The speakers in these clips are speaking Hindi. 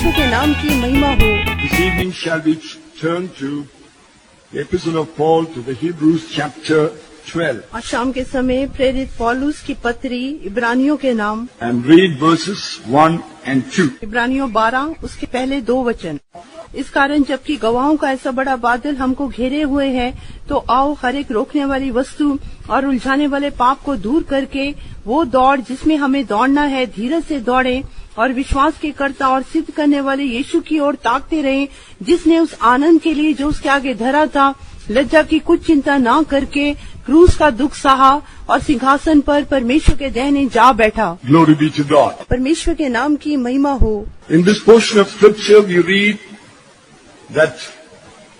परमेश्वर के नाम की महिमा हो। This evening shall we turn to the Epistle of Paul to the Hebrews chapter 12 आज शाम के समय प्रेरित पौलुस की पत्री इब्रानियों के नाम and read verses 1 and 2. इब्रानियों 12 उसके पहले 2 वचन। इस कारण जबकि गवाहों का ऐसा बड़ा बादल हमको घेरे हुए है, तो आओ हर एक रोकने वाली वस्तु और उलझाने वाले पाप को दूर करके वो दौड़ जिसमें हमें दौड़ना है धीरज से दौड़े और विश्वास के कर्ता और सिद्ध करने वाले यीशु की ओर ताकते रहें, जिसने उस आनंद के लिए जो उसके आगे धरा था लज्जा की कुछ चिंता न करके क्रूस का दुख सहा और सिंहासन पर परमेश्वर के दाहिने जा बैठा। Glory be to God. परमेश्वर के नाम की महिमा हो। In this portion of scripture we read that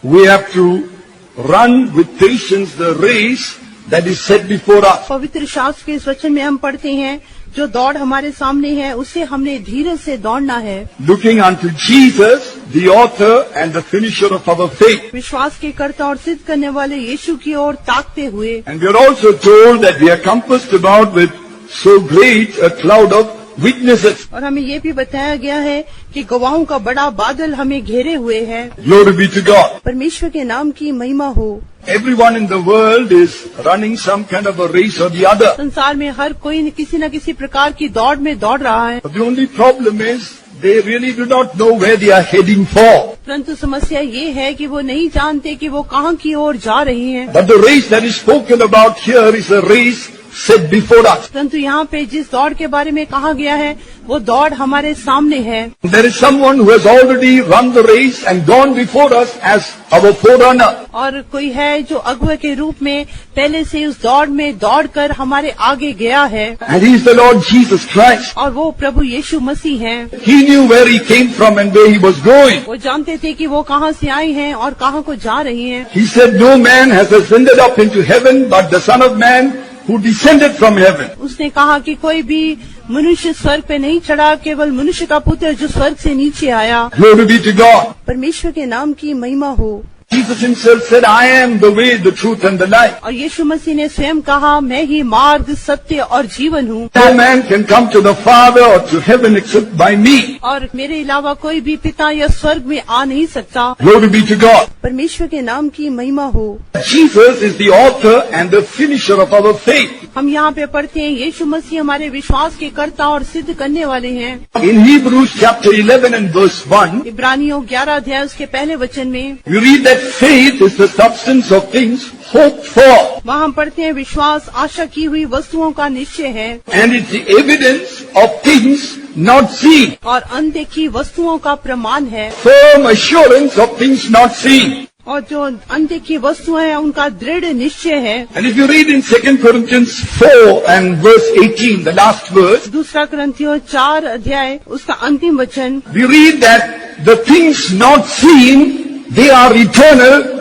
we have to run with patience the race that is set before us. पवित्र शास्त्र के इस वचन में हम पढ़ते हैं, जो दौड़ हमारे सामने है उसे हमने धीरज से दौड़ना है। Looking unto Jesus, the author and the finisher of our faith. विश्वास के कर्ता और सिद्ध करने वाले यीशु की ओर ताकते हुए। And we are also told that we are compassed about with so great a cloud of witnesses. और हमें ये भी बताया गया है कि गवाहों का बड़ा बादल हमें घेरे हुए है। Glory be to God. परमेश्वर के नाम की महिमा हो। Everyone in the world is running some kind of a race or the other. संसार में हर कोई किसी न किसी प्रकार की दौड़ में दौड़ रहा है, But the only problem is they really do not know where they are heading for. परंतु समस्या ये है कि वो नहीं जानते कि वो कहाँ की ओर जा रही हैं। But the race that is spoken about here is a race set before us. परंतु यहाँ पे जिस दौड़ के बारे में कहा गया है वो दौड़ हमारे सामने है। There is someone who has already run the race and gone before us as our forerunner. और कोई है जो अगुवे के रूप में पहले से उस दौड़ में दौड़कर हमारे आगे गया है, And he is the Lord Jesus Christ. और वो प्रभु यीशु मसीह हैं। He knew where he came from and where he was going. वो जानते थे कि वो कहाँ से आई हैं और कहाँ को जा रही हैं। He said, no man has ascended up into heaven but the Son of Man who descended from heaven. उसने कहा कि कोई भी मनुष्य स्वर्ग पे नहीं चढ़ा, केवल मनुष्य का पुत्र जो स्वर्ग से नीचे आया। Glory be to God. परमेश्वर के नाम की महिमा हो। Jesus himself said, I am the way, the truth and the life. और यीशु मसीह ने स्वयं कहा, मैं ही मार्ग सत्य और जीवन हूँ, No man can come to the Father or to heaven except by me. और मेरे अलावा कोई भी पिता या स्वर्ग में आ नहीं सकता। Glory be to God. परमेश्वर के नाम की महिमा हो। Jesus is the author and the finisher of our faith. हम यहाँ पे पढ़ते हैं, यीशु मसीह हमारे विश्वास के कर्ता और सिद्ध करने वाले हैं। In Hebrews chapter 11 and verse 1, इब्रानियों 11 अध्याय उसके पहले वचन में we read that faith is the substance of things hoped for वहाँ हम पढ़ते हैं, विश्वास आशा की हुई वस्तुओं का निश्चय है and it's the evidence of things not seen. और अनदेखी वस्तुओं का प्रमाण है। Firm assurance of things not seen. और जो अनदेखी वस्तुएं हैं उनका दृढ़ निश्चय है। And if you read in 2 Corinthians 4 and verse 18, the last verse, दूसरा कुरिन्थियों 4 अध्याय उसका अंतिम वचन, we read that the things not seen, they are eternal,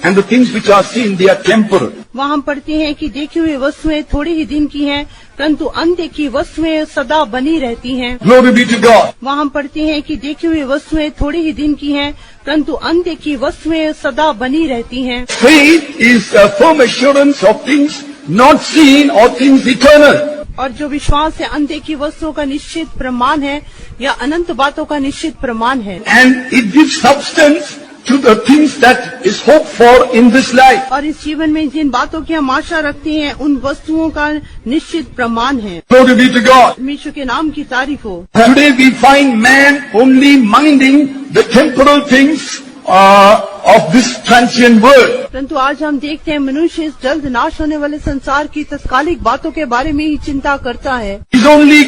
and the things which are seen, they are temporal. वहाँ हम पढ़ते हैं कि देखी हुई वस्तुएं थोड़ी ही दिन की हैं, परंतु अनदेखी वस्तुएं सदा बनी रहती हैं। Glory be to God. वहाँ हम पढ़ते हैं कि देखी हुई वस्तुएं थोड़ी ही दिन की हैं, परंतु अनदेखी वस्तुएं सदा बनी रहती हैं। Faith is a firm assurance of things not seen or things eternal. और जो विश्वास है अनदेखी वस्तुओं का निश्चित प्रमाण है या अनंत बातों का निश्चित प्रमाण है। And it gives substance to the things that is hoped for in this life. और इस जीवन में जिन बातों की हम आशा रखते हैं उन वस्तुओं का निश्चित प्रमाण है। Glory be to God. परमेश्वर के नाम की तारीफ हो। Today we find man only minding the temporal things of this transient world. परंतु आज हम देखते हैं मनुष्य इस जल्द नाश होने वाले संसार की तत्कालिक बातों के बारे में ही चिंता करता है। He's only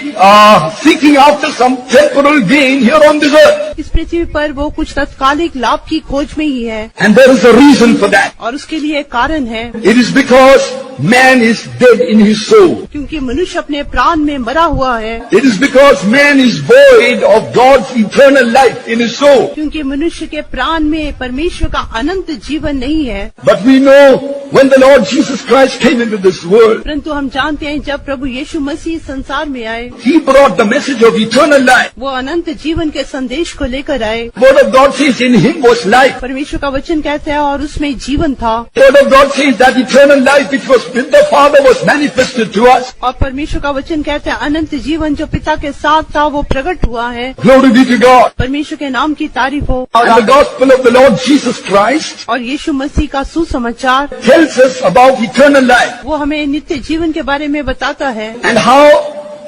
seeking after some temporal gain here on this earth. इस पृथ्वी पर वो कुछ तत्कालिक लाभ की खोज में ही है, And there is a reason for that. और उसके लिए एक कारण है, It is because man is dead in his soul. क्योंकि मनुष्य अपने प्राण में मरा हुआ है। It is because man is void of God's eternal life in his soul. क्योंकि मनुष्य के प्राण में परमेश्वर का अनंत जीवन नहीं है। But we know when the Lord Jesus Christ came into this world, परंतु हम जानते हैं जब प्रभु यीशु मसीह संसार में आए, He brought the message of eternal life. वो अनंत जीवन के संदेश को लेकर आए। Word of God says in Him was life. परमेश्वर का वचन कहता है और उसमें जीवन था। Word of God says that eternal life which was with the Father was manifested to us. और परमेश्वर का वचन कहता है अनंत जीवन जो पिता के साथ था वो प्रकट हुआ है। Glory be to God. परमेश्वर के नाम की तारीफ हो। And the gospel of the Lord Jesus Christ और यीशु मसीह का सुसमाचार tells us about eternal life वो हमें नित्य जीवन के बारे में बताता है। and how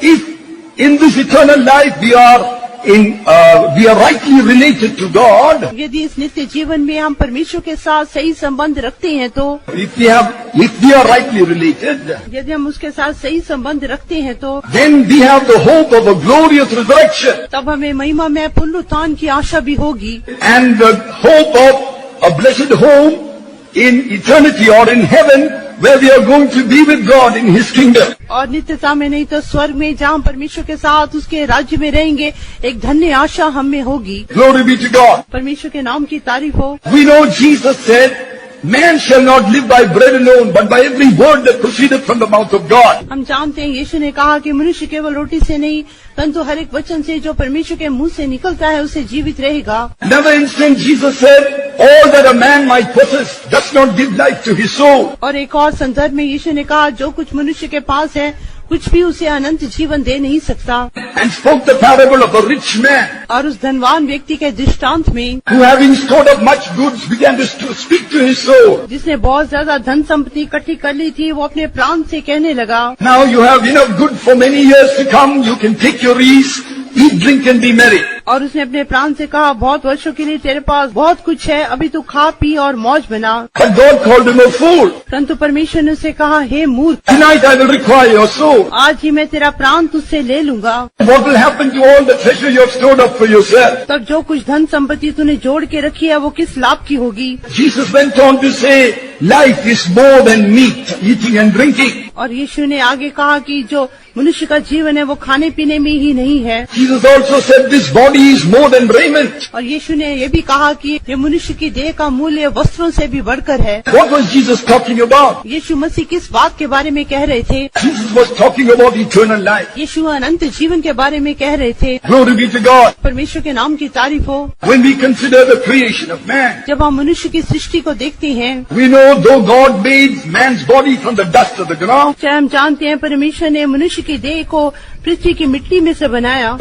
if in this eternal life we are rightly related to God, यदि इस नित्य जीवन में हम परमेश्वर के साथ सही संबंध रखते हैं तो if we are rightly related, यदि हम उसके साथ सही संबंध रखते हैं तो then we have the hope of a glorious resurrection तब हमें महिमा में पुनरुत्थान की आशा भी होगी and the hope of a blessed home in eternity or in heaven where we are going to be with God in His kingdom. और नित्यता में नहीं तो स्वर्ग में जहाँ परमेश्वर के साथ उसके राज्य में रहेंगे, एक धन्य आशा हम में होगी। Glory be to God. परमेश्वर के नाम की तारीफ हो। We know Jesus said, man shall not live by bread alone, but by every word that proceedeth from the mouth of God. हम जानते हैं यीशु ने कहा कि मनुष्य केवल रोटी से नहीं परंतु हर एक वचन से जो परमेश्वर के मुंह से निकलता है उसे जीवित रहेगा। Another instant Jesus said, all that a man might possess does not give life to his soul. और एक और संदर्भ में यीशु ने कहा जो कुछ मनुष्य के पास है कुछ भी उसे अनंत जीवन दे नहीं सकता। And spoke the parable of a rich man और उस धनवान व्यक्ति के दृष्टांत में who having stored up much goods began to speak to his soul. जिसने बहुत ज्यादा धन संपत्ति इकट्ठी कर ली थी वो अपने प्राण से कहने लगा, Now you have enough good for many years to come. You can take your ease, eat, drink and be merry. और उसने अपने प्राण से कहा बहुत वर्षों के लिए तेरे पास बहुत कुछ है, अभी तू खा पी और मौज बना। But God called him a fool. परंतु परमेश्वर ने उसे कहा, हे मूर्ख, Tonight I will require your soul. आज ही मैं तेरा प्राण तुझसे ले लूंगा। What will happen to all the treasure you have stored up for yourself? तब जो कुछ धन संपत्ति तूने जोड़ के रखी है वो किस लाभ की होगी। Jesus went on to say, life is more than meat, eating and drinking. और यीशु ने आगे कहा कि जो मनुष्य का जीवन है वो खाने पीने में ही नहीं है। Jesus also said this body is more than raiment. और यीशु ने ये भी कहा कि ये मनुष्य की देह का मूल्य वस्त्रों से भी बढ़कर है। What was Jesus talking about? यीशु मसीह किस बात के बारे में कह रहे थे? Jesus was talking about eternal life. यीशु अनंत जीवन के बारे में कह रहे थे। Glory be to God. परमेश्वर के नाम की तारीफ हो। When we consider the creation of man, जब हम मनुष्य की सृष्टि को देखते हैं, we know though God made man's body from the dust of the ground, चाहे हम जानते हैं परमेश्वर ने मनुष्य की देह को पृथ्वी की मिट्टी में से बनाया,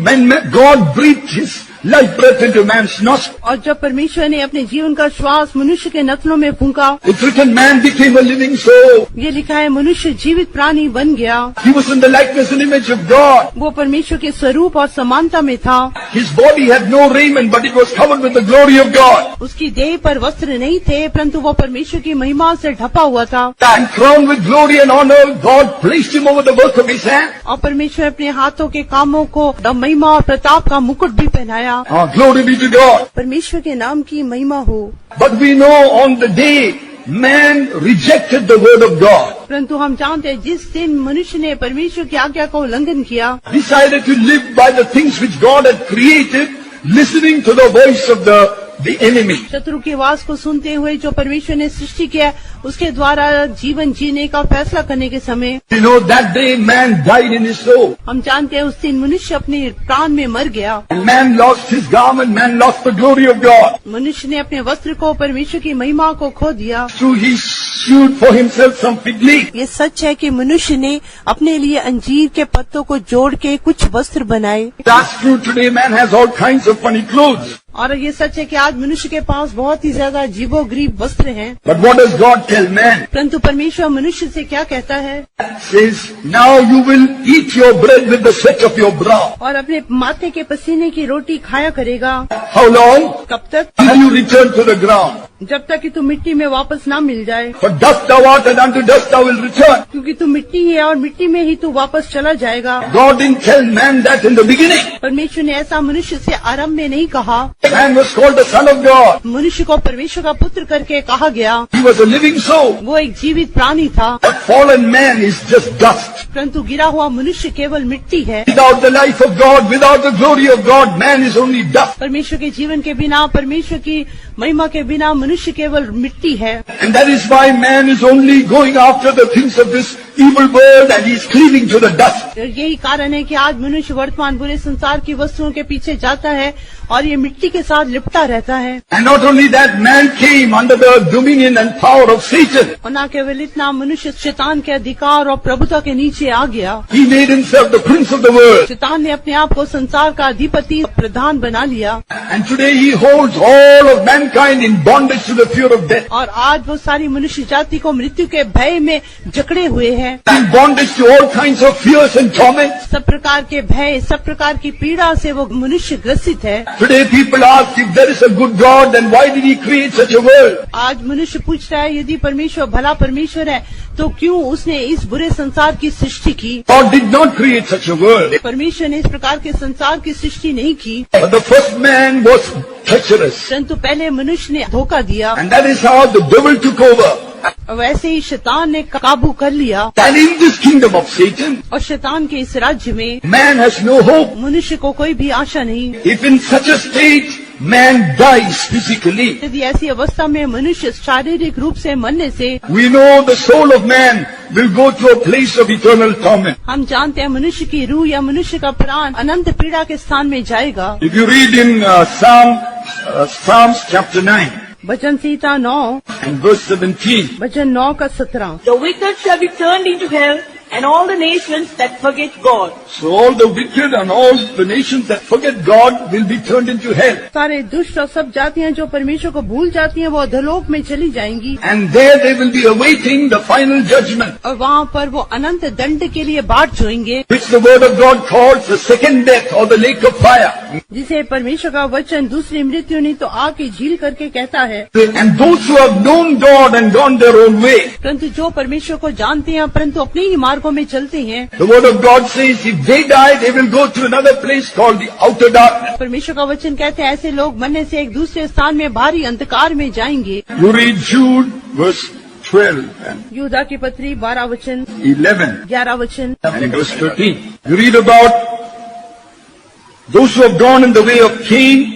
when God breathed his life breath into man's nostril, और जब परमेश्वर ने अपने जीवन का श्वास मनुष्य के नथनों में फूंका, it's written man became a living soul. ये लिखा है मनुष्य जीवित प्राणी बन गया। He was in the likeness and image of God. वो परमेश्वर के स्वरूप और समानता में था। His body had no raiment, but it was covered with the glory of God. उसकी देह पर वस्त्र नहीं थे परंतु वो परमेश्वर की महिमा से ढपा हुआ था। And crowned with glory and honor, God placed him over the work of his hand. और परमेश्वर अपने हाथों के कामों को महिमा और प्रताप का मुकुट भी पहनाया। Glory be to God. परमेश्वर के नाम की महिमा हो। But we know on the day man rejected the word of God, परंतु हम जानते हैं जिस दिन मनुष्य ने परमेश्वर की आज्ञा का उल्लंघन किया, decided to live by the things which God had created, listening to the voice of the enemy. शत्रु की आवाज को सुनते हुए जो परमेश्वर ने सृष्टि किया उसके द्वारा जीवन जीने का फैसला करने के समय, You know, that day man died in his soul. हम जानते हैं उस दिन मनुष्य अपने प्राण में मर गया। And man lost his garment, man lost the glory of God. मनुष्य ने अपने वस्त्र को परमेश्वर की महिमा को खो दिया। So he sewed for himself some fig leaf. ये सच है कि मनुष्य ने अपने लिए अंजीर के पत्तों को जोड़ के कुछ वस्त्र बनाए। That's true. Today man has all kinds of funny clothes. और ये सच है कि आज मनुष्य के पास बहुत ही ज्यादा अजीबोगरीब वस्त्र हैं। But what does God tell man? परंतु परमेश्वर मनुष्य से क्या कहता है? Says, now you will eat your bread with the sweat of your brow. और अपने माथे के पसीने की रोटी खाया करेगा। How long? कब तक? Till you return to the ground. जब तक कि तू मिट्टी में वापस ना मिल जाए। For dust thou art and unto dust thou will return. क्योंकि तू मिट्टी है और मिट्टी में ही तू वापस चला जाएगा। God didn't tell man that in the beginning. परमेश्वर ने ऐसा मनुष्य से आरंभ में नहीं कहा। Man was called the son of God. मनुष्य को परमेश्वर का पुत्र करके कहा गया। He was a living soul. वो एक जीवित प्राणी था। But fallen man is just dust. परंतु गिरा हुआ मनुष्य केवल मिट्टी है। Without the life of God, without the glory of God, man is only dust. परमेश्वर के जीवन के बिना, परमेश्वर की महिमा के बिना मनुष्य केवल मिट्टी है। And that is why man is only going after the things of this evil world and he is cleaving to the dust. यही कारण है कि आज मनुष्य वर्तमान बुरे संसार की वस्तुओं के पीछे जाता है और ये मिट्टी के साथ लिपटा रहता है। And not only that, man came under the dominion and power of Satan. और न केवल इतना, मनुष्य शैतान के अधिकार और प्रभुता के नीचे आ गया। He made himself the prince of the world. शैतान ने अपने आप को संसार का अधिपति प्रधान बना लिया। And today he holds all of mankind in bondage to the fear of death. और आज वो सारी मनुष्य जाति को मृत्यु के भय में जकड़े हुए हैं। In bondage to all kinds of fears and torments. सब प्रकार के भय, सब प्रकार की पीड़ा से वो मनुष्य ग्रसित है। Today people ask, if there is a good God, then why did he create such a world? आज मनुष्य पूछता है, यदि परमेश्वर भला परमेश्वर है तो क्यों उसने इस बुरे संसार की सृष्टि की? God did not create such a world. परमेश्वर ने इस प्रकार के संसार की सृष्टि नहीं की। But the first man was treacherous. परंतु पहले मनुष्य ने धोखा दिया। And that is how the devil took over. वैसे ही शैतान ने काबू कर लिया। And in this kingdom of Satan, और शैतान के इस राज्य में man has no hope. मनुष्य को कोई भी आशा नहीं। If in such a state man dies physically, यदि ऐसी अवस्था में मनुष्य शारीरिक रूप से मरने से, we know the soul of man will go to a place of eternal torment. हम जानते हैं मनुष्य की रूह या मनुष्य का प्राण अनंत पीड़ा के स्थान में जाएगा। If you read in Psalms chapter 9 bhajan Samhita 9 and verse 17, भजन 9 का 17। The wicked shall be turned into hell, and all the nations that forget God. so all the wicked and all the nations that forget God will be turned into hell. सारे दुष्ट और सब जातियां जो परमेश्वर को भूल जाती हैं वो अधोलोक में चली जाएंगी। And there they will be awaiting the final judgment, और वहाँ पर वो अनंत दंड के लिए बाट जोएंगे, which the word of God calls the second death or the lake of fire. जिसे परमेश्वर का वचन दूसरी मृत्यु नहीं तो आग की झील करके कहता है। And those who have known God and gone their own way, परंतु जो परमेश्वर को जानते हैं परंतु अपने ही मार्गों में चलते हैं, the word of God says if they die, they will go to another place called the outer darkness. परमेश्वर का वचन कहते हैं ऐसे लोग मरने से एक दूसरे स्थान में भारी अंधकार में जाएंगे। You read Jude verse 12 and यूदा की पत्री 12 वचन 11 वचन and verse 13. You read about those who have gone in the way of Cain,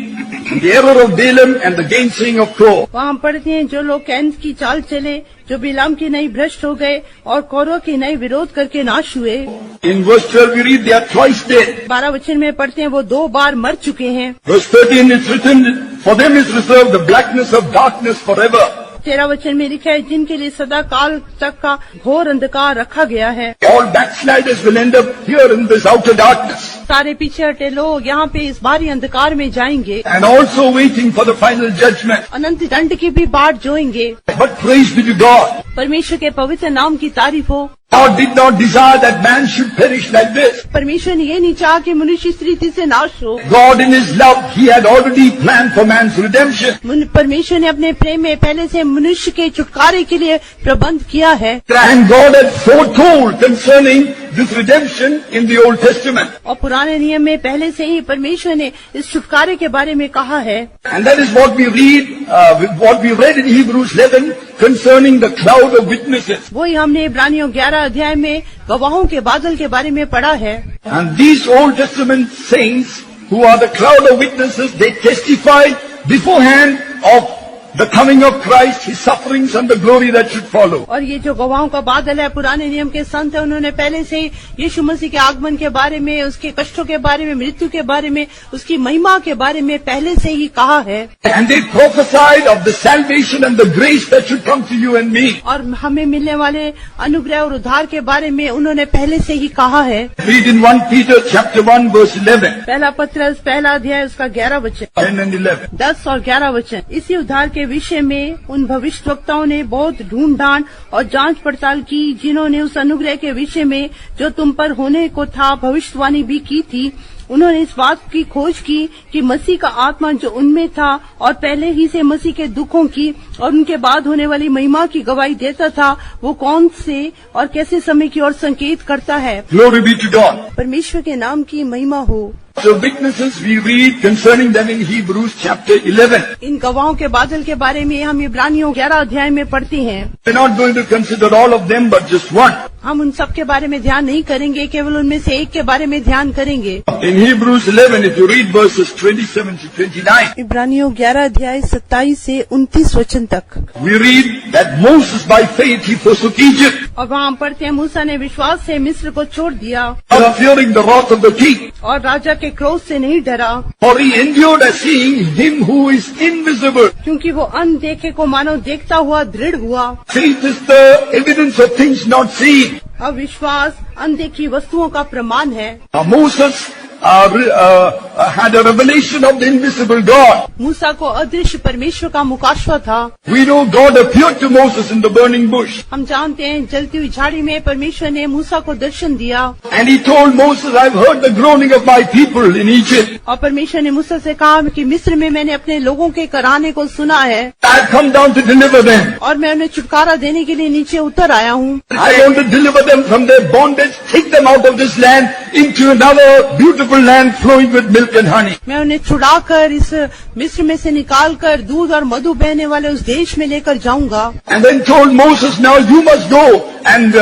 the error of Balaam and the gainsaying of Korah. वहाँ हम पढ़ते हैं जो लोग कैन की चाल चले, जो बिलाम की नई भ्रष्ट हो गए और कौरव की नई विरोध करके नाश हुए। In verse 12 we read they are twice dead. 12 वचन में पढ़ते हैं वो 2 बार मर चुके हैं। Verse 13 is written, for them is reserved the blackness of darkness forever. 13 वचन में लिखा है जिनके लिए सदा काल तक का घोर अंधकार रखा गया है। All backsliders will end up here in this outer darkness सारे पीछे हटे लोग यहाँ पे इस भारी अंधकार में जाएंगे, and also waiting for the final judgment. अनंत दंड की भी बाट जोएंगे। But praise be to God. परमेश्वर के पवित्र नाम की तारीफ हो। God did not desire that man should perish like this. परमेश्वर ने ये नहीं चाहा कि मनुष्य इस रीति से नाश हो। God in His love, He had already planned for man's redemption. परमेश्वर ने अपने प्रेम में पहले से मनुष्य के छुटकारे के लिए प्रबंध किया है। And God had foretold concerning this redemption in the Old Testament. और पुराने नियम में पहले से ही परमेश्वर ने इस छुटकारे के बारे में कहा है। And that is what we read in Hebrews 11 concerning the cloud of witnesses. वही हमने इब्रानियों 11 अध्याय में गवाहों के बादल के बारे में पढ़ा है। And these Old Testament saints who are the cloud of witnesses, they testified beforehand of the coming of Christ, His sufferings and the glory that should follow. और ये जो गवाहों का बादल है पुराने नियम के संत है, उन्होंने पहले से ही यीशु मसीह के आगमन के बारे में, उसके कष्टों के बारे में, मृत्यु के बारे में, उसकी महिमा के बारे में पहले से ही कहा है। And they prophesied of the salvation and the grace that should come to you and me. और हमें मिलने वाले अनुग्रह और उद्धार के बारे में उन्होंने पहले से ही कहा है। Read in 1 Peter chapter 1 verse 11. पहला पत्रस पहला अध्याय उसका 11 वचन 10 and 11. 10 और 11 वचन। इसी उद्धार के विषय में उन भविष्यवक्ताओं ने बहुत ढूंढ ढांड और जांच पड़ताल की, जिन्होंने उस अनुग्रह के विषय में जो तुम पर होने को था भविष्यवाणी भी की थी। उन्होंने इस बात की खोज की कि मसीह का आत्मा जो उनमें था और पहले ही से मसीह के दुखों की और उनके बाद होने वाली महिमा की गवाही देता था, वो कौन से और कैसे समय की ओर संकेत करता है। Glory be to God. परमेश्वर के नाम की महिमा हो। The witnesses we read concerning them in Hebrews chapter 11. इन गवाहों के बादल के बारे में हम इब्रानियों 11 अध्याय में पढ़ते हैं। We're not going to consider all of them, but just one. हम उन सब के बारे में ध्यान नहीं करेंगे, केवल उनमें से एक के बारे में ध्यान करेंगे। In Hebrews 11, if you read verses 27 to 29, इब्रानियों 11 अध्याय 27 से 29 वचन तक we read that Moses by faith he forsook Egypt, और वहाँ हम पढ़ते हैं मूसा ने विश्वास से मिस्र को छोड़ दिया not fearing the wrath of the king, और राजा के क्रोध से नहीं डरा, for he endured as seeing him who is invisible. क्योंकि वो अनदेखे को मानो देखता हुआ दृढ़ हुआ। Faith is the evidence of things not seen. अब विश्वास अनदेखी वस्तुओं का प्रमाण है। Moses had a revelation of the invisible God. मूसा को अदृश्य परमेश्वर का मुकाशवा था। We know God appeared to Moses in the burning bush, हम जानते हैं जलती हुई झाड़ी में परमेश्वर ने मूसा को दर्शन दिया and he told Moses, I've heard the groaning of my people in Egypt. और परमेश्वर ने मूसा से कहा कि मिस्र में मैंने अपने लोगों के कराने को सुना है I've come down to deliver them. और मैं उन्हें छुटकारा देने के लिए नीचे उतर आया हूँ। I want to deliver them from their bondage, take them out of this land into another beautiful land flowing with milk and honey. मैं उन्हें छुड़ाकर इस मिस्र में से निकालकर दूध और मधु बहने वाले उस देश में लेकर जाऊंगा। And then told Moses, now you must go and